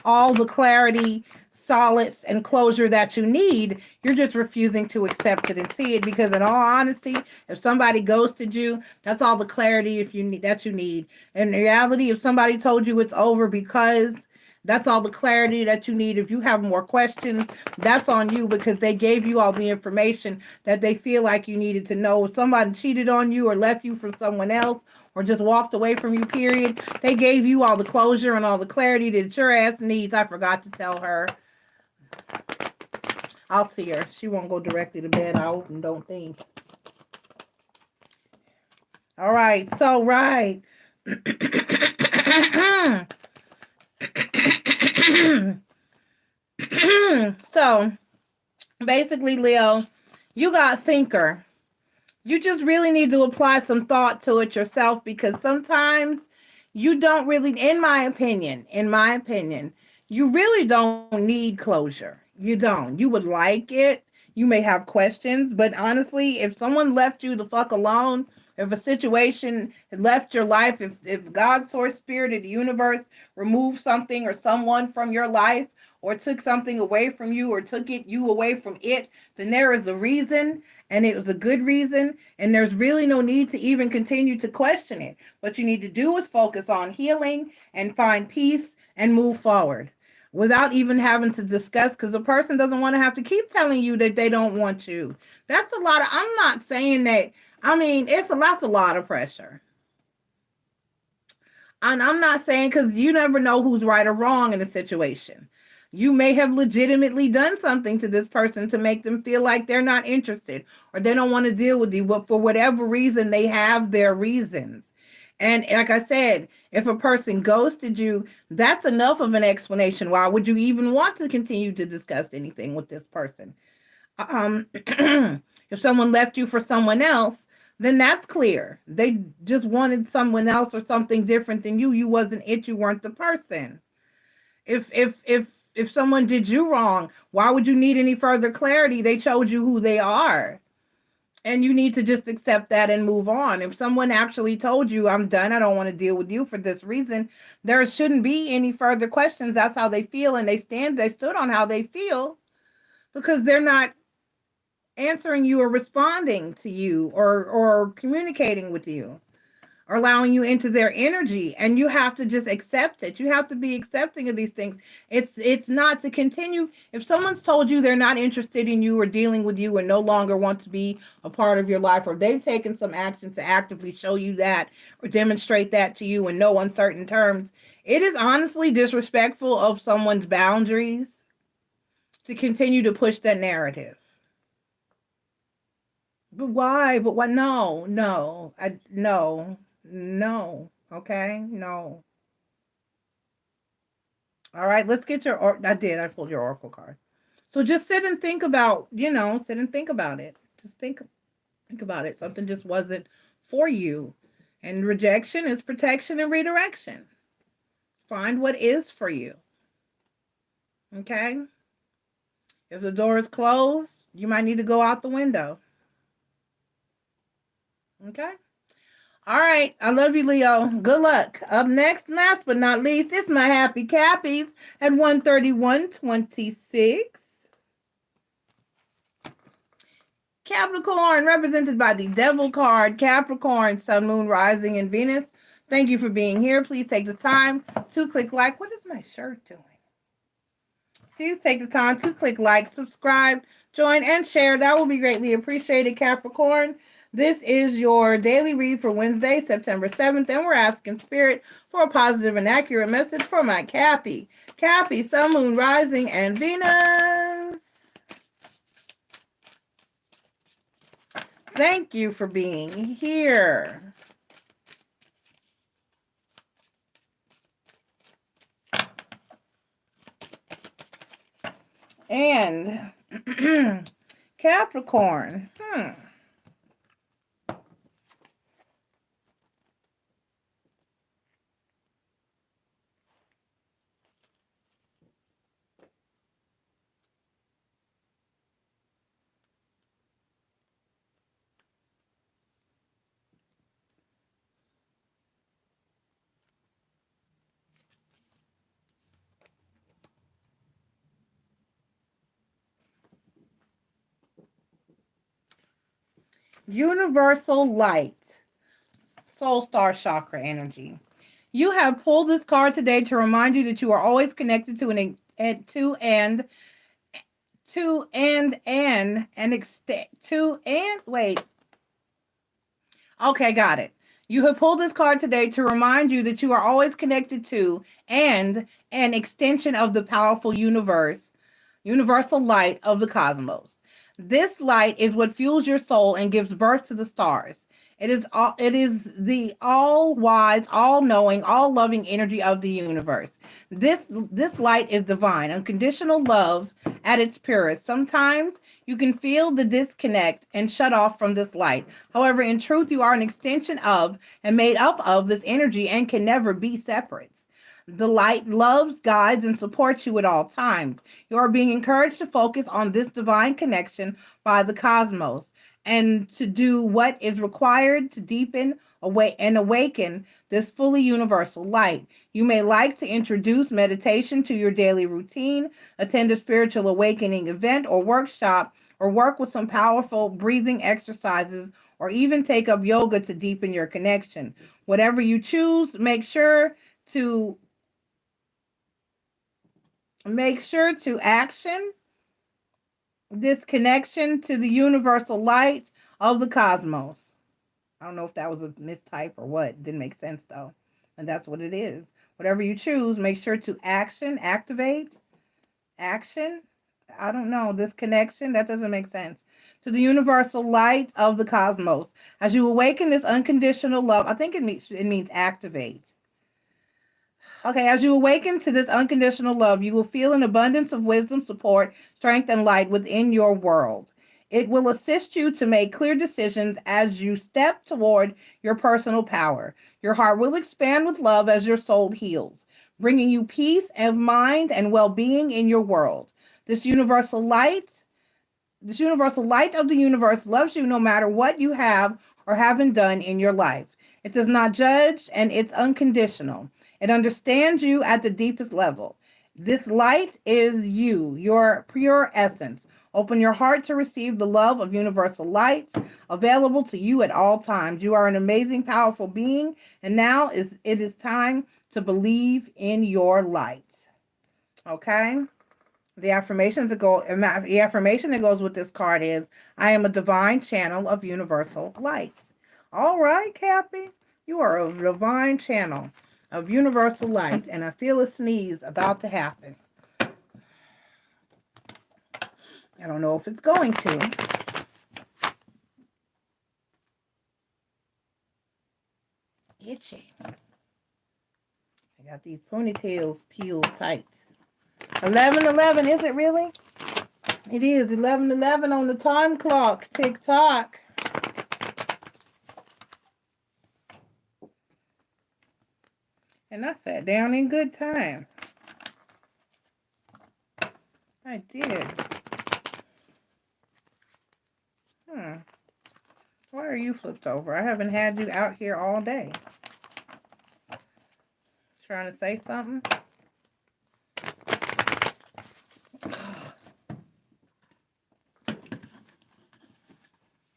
all the clarity, solace, and closure that you need. You're just refusing to accept it and see it, because in all honesty, if somebody ghosted you, that's all the clarity that you need. In reality, if somebody told you it's over, because that's all the clarity that you need. If you have more questions, that's on you, because they gave you all the information that they feel like you needed to know. If somebody cheated on you or left you for someone else or just walked away from you, period, they gave you all the closure and all the clarity that your ass needs. I forgot to tell her. I'll see her. She won't go directly to bed, I hope and don't think. All right. So, right. So basically, Leo, you got thinker. You just really need to apply some thought to it yourself, because sometimes you don't really, in my opinion, you really don't need closure. You don't. You would like it. You may have questions, but honestly, if someone left you the fuck alone, if a situation had left your life, if God, source, spirit, of the universe removed something or someone from your life, or took something away from you, or took you away from it, then there is a reason, and it was a good reason, and there's really no need to even continue to question it. What you need to do is focus on healing and find peace and move forward without even having to discuss, because the person doesn't want to have to keep telling you that they don't want you. That's a lot of, I'm not saying that, I mean, that's a lot of pressure. And I'm not saying, because you never know who's right or wrong in a situation. You may have legitimately done something to this person to make them feel like they're not interested or they don't want to deal with you, but for whatever reason, they have their reasons. And like I said, If a person ghosted you, that's enough of an explanation. Why would you even want to continue to discuss anything with this person? If someone left you for someone else, then that's clear. They just wanted someone else or something different than you. You wasn't it. You weren't the person. If someone did you wrong, why would you need any further clarity? They showed you who they are. And you need to just accept that and move on. If someone actually told you, I'm done, I don't want to deal with you for this reason, there shouldn't be any further questions. That's how they feel, and they stood on how they feel, because they're not answering you or responding to you or communicating with you or allowing you into their energy. And you have to just accept it. You have to be accepting of these things. It's not to continue. If someone's told you they're not interested in you or dealing with you and no longer want to be a part of your life, or they've taken some action to actively show you that or demonstrate that to you in no uncertain terms, it is honestly disrespectful of someone's boundaries to continue to push that narrative. But why? But what? No, no, no, no. Okay, no. All right, let's get your. I pulled your oracle card. So just sit and think about. Sit and think about it. Just think about it. Something just wasn't for you, and rejection is protection and redirection. Find what is for you. Okay. If the door is closed, you might need to go out the window. Okay. All right. I love you, Leo. Good luck. Up next, last but not least, it's my happy Cappies at 131.26. Capricorn, represented by the Devil card. Capricorn, Sun, Moon, Rising, and Venus. Thank you for being here. Please take the time to click like. What is my shirt doing? Please take the time to click like, subscribe, join, and share. That will be greatly appreciated, Capricorn. This is your daily read for Wednesday, September 7th, and we're asking Spirit for a positive and accurate message for my Cappy. Cappy, Sun, Moon, Rising, and Venus. Thank you for being here. And Capricorn, Universal Light, Soul Star Chakra energy. You have pulled this card today to remind you that you are always connected to an wait. Okay, got it. You have pulled this card today to remind you that you are always connected to and an extension of the powerful universal light of the cosmos. This light is what fuels your soul and gives birth to the stars. It is the all-wise, all-knowing, all-loving energy of the universe. This light is divine, unconditional love at its purest. Sometimes you can feel the disconnect and shut off from this light. However, in truth, you are an extension of and made up of this energy and can never be separate. The light loves, guides, and supports you at all times. You are being encouraged to focus on this divine connection by the cosmos and to do what is required to deepen and awaken this fully universal light. You may like to introduce meditation to your daily routine, attend a spiritual awakening event or workshop, or work with some powerful breathing exercises, or even take up yoga to deepen your connection. Whatever you choose, make sure to action this connection to the universal light of the cosmos. I don't know if that was a mistype or what. Didn't make sense though. And that's what it is. Whatever you choose, make sure to activate. Action. I don't know. This connection, that doesn't make sense. To the universal light of the cosmos. As you awaken this unconditional love, I think it means activate. Okay, as you awaken to this unconditional love, you will feel an abundance of wisdom, support, strength, and light within your world. It will assist you to make clear decisions as you step toward your personal power. Your heart will expand with love as your soul heals, bringing you peace of mind and well-being in your world. This universal light This universal light of the universe loves you no matter what you have or haven't done in your life. It does not judge and it's unconditional. It understands you at the deepest level. This light is you, your pure essence. Open your heart to receive the love of universal light available to you at all times. You are an amazing, powerful being, and now it is time to believe in your light. Okay? The affirmation that goes with this card is, I am a divine channel of universal light. All right, Cappy. You are a divine channel of universal light, and I feel a sneeze about to happen. I don't know if it's going to. Itchy. I got these ponytails peeled tight. 11:11, is it really? It is 11:11 on the time clock. Tick tock. And I sat down in good time. I did. Why are you flipped over? I haven't had you out here all day. Trying to say something?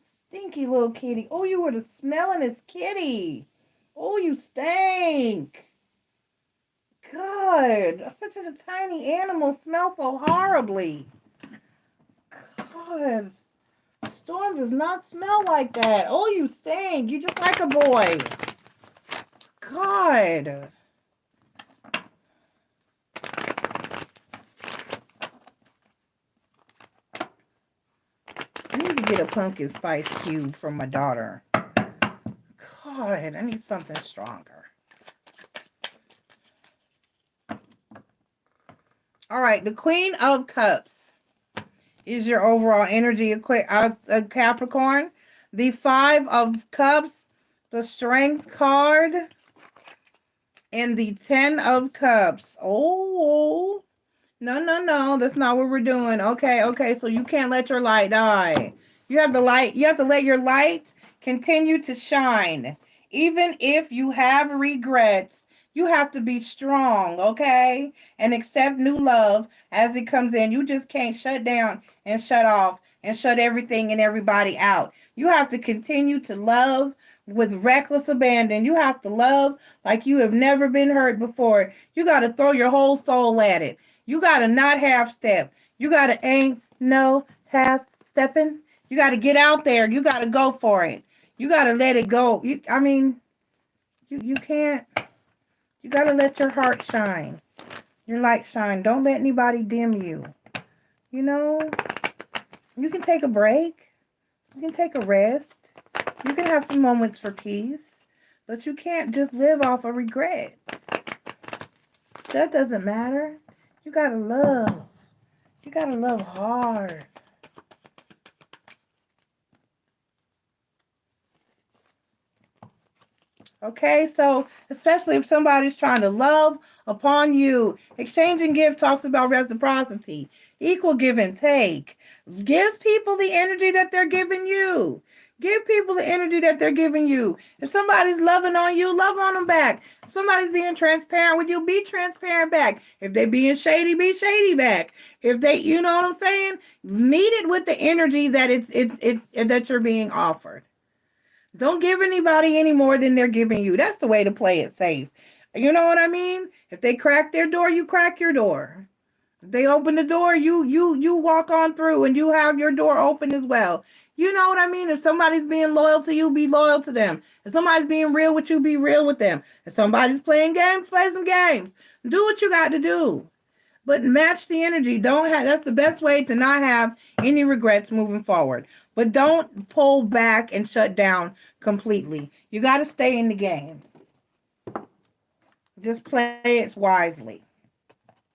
Stinky little kitty. Oh, you were the smellingest kitty. Oh, you stink. God, such a tiny animal smells so horribly. God, Storm does not smell like that. Oh, you stink. You just like a boy. God. I need to get a pumpkin spice cube from my daughter. God, I need something stronger. All right, the Queen of Cups is your overall energy, Capricorn. The Five of Cups, the Strength card, and the 10 of Cups. Oh, no, that's not what we're doing. Okay, so you can't let your light die. You have to let your light continue to shine. Even if you have regrets, you have to be strong, okay? And accept new love as it comes in. You just can't shut down and shut off and shut everything and everybody out. You have to continue to love with reckless abandon. You have to love like you have never been hurt before. You got to throw your whole soul at it. You got to not half step. You got to ain't no half stepping. You got to get out there. You got to go for it. You got to let it go. You can't. You got to let your heart shine. Your light shine. Don't let anybody dim you. You know, you can take a break. You can take a rest. You can have some moments for peace. But you can't just live off of regret. That doesn't matter. You got to love. You got to love hard. Okay, so especially if somebody's trying to love upon you. Exchange and give talks about reciprocity, equal give and take. Give people the energy that they're giving you. Give people the energy that they're giving you. If somebody's loving on you, love on them back. If somebody's being transparent with you, be transparent back. If they being shady, be shady back. If they, you know what I'm saying? Meet it with the energy that it's that you're being offered. Don't give anybody any more than they're giving you. That's the way to play it safe. You know what I mean? If they crack their door, you crack your door. If they open the door, you walk on through and you have your door open as well. You know what I mean? If somebody's being loyal to you, be loyal to them. If somebody's being real with you, be real with them. If somebody's playing games, play some games. Do what you got to do. But match the energy. That's the best way to not have any regrets moving forward. But don't pull back and shut down completely. You got to stay in the game. Just play it wisely.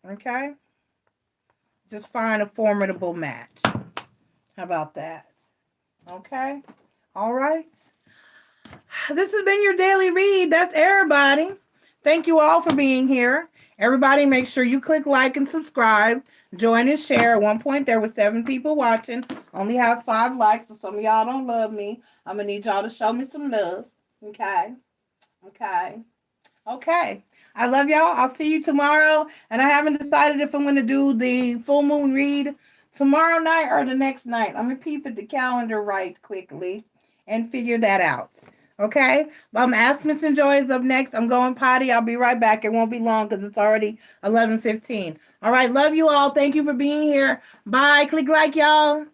Okay? Just find a formidable match. How about that? Okay? All right. This has been your daily read. That's everybody. Thank you all for being here. Everybody, make sure you click like and subscribe. Join and share. At one point, there were 7 people watching. Only have 5 likes, so some of y'all don't love me. I'm going to need y'all to show me some love. Okay? Okay. Okay. I love y'all. I'll see you tomorrow. And I haven't decided if I'm going to do the full moon read tomorrow night or the next night. I'm going to peep at the calendar right quickly and figure that out. Okay? Ask MissNJoy is up next. I'm going potty. I'll be right back. It won't be long because it's already 11:15. All right. Love you all. Thank you for being here. Bye. Click like, y'all.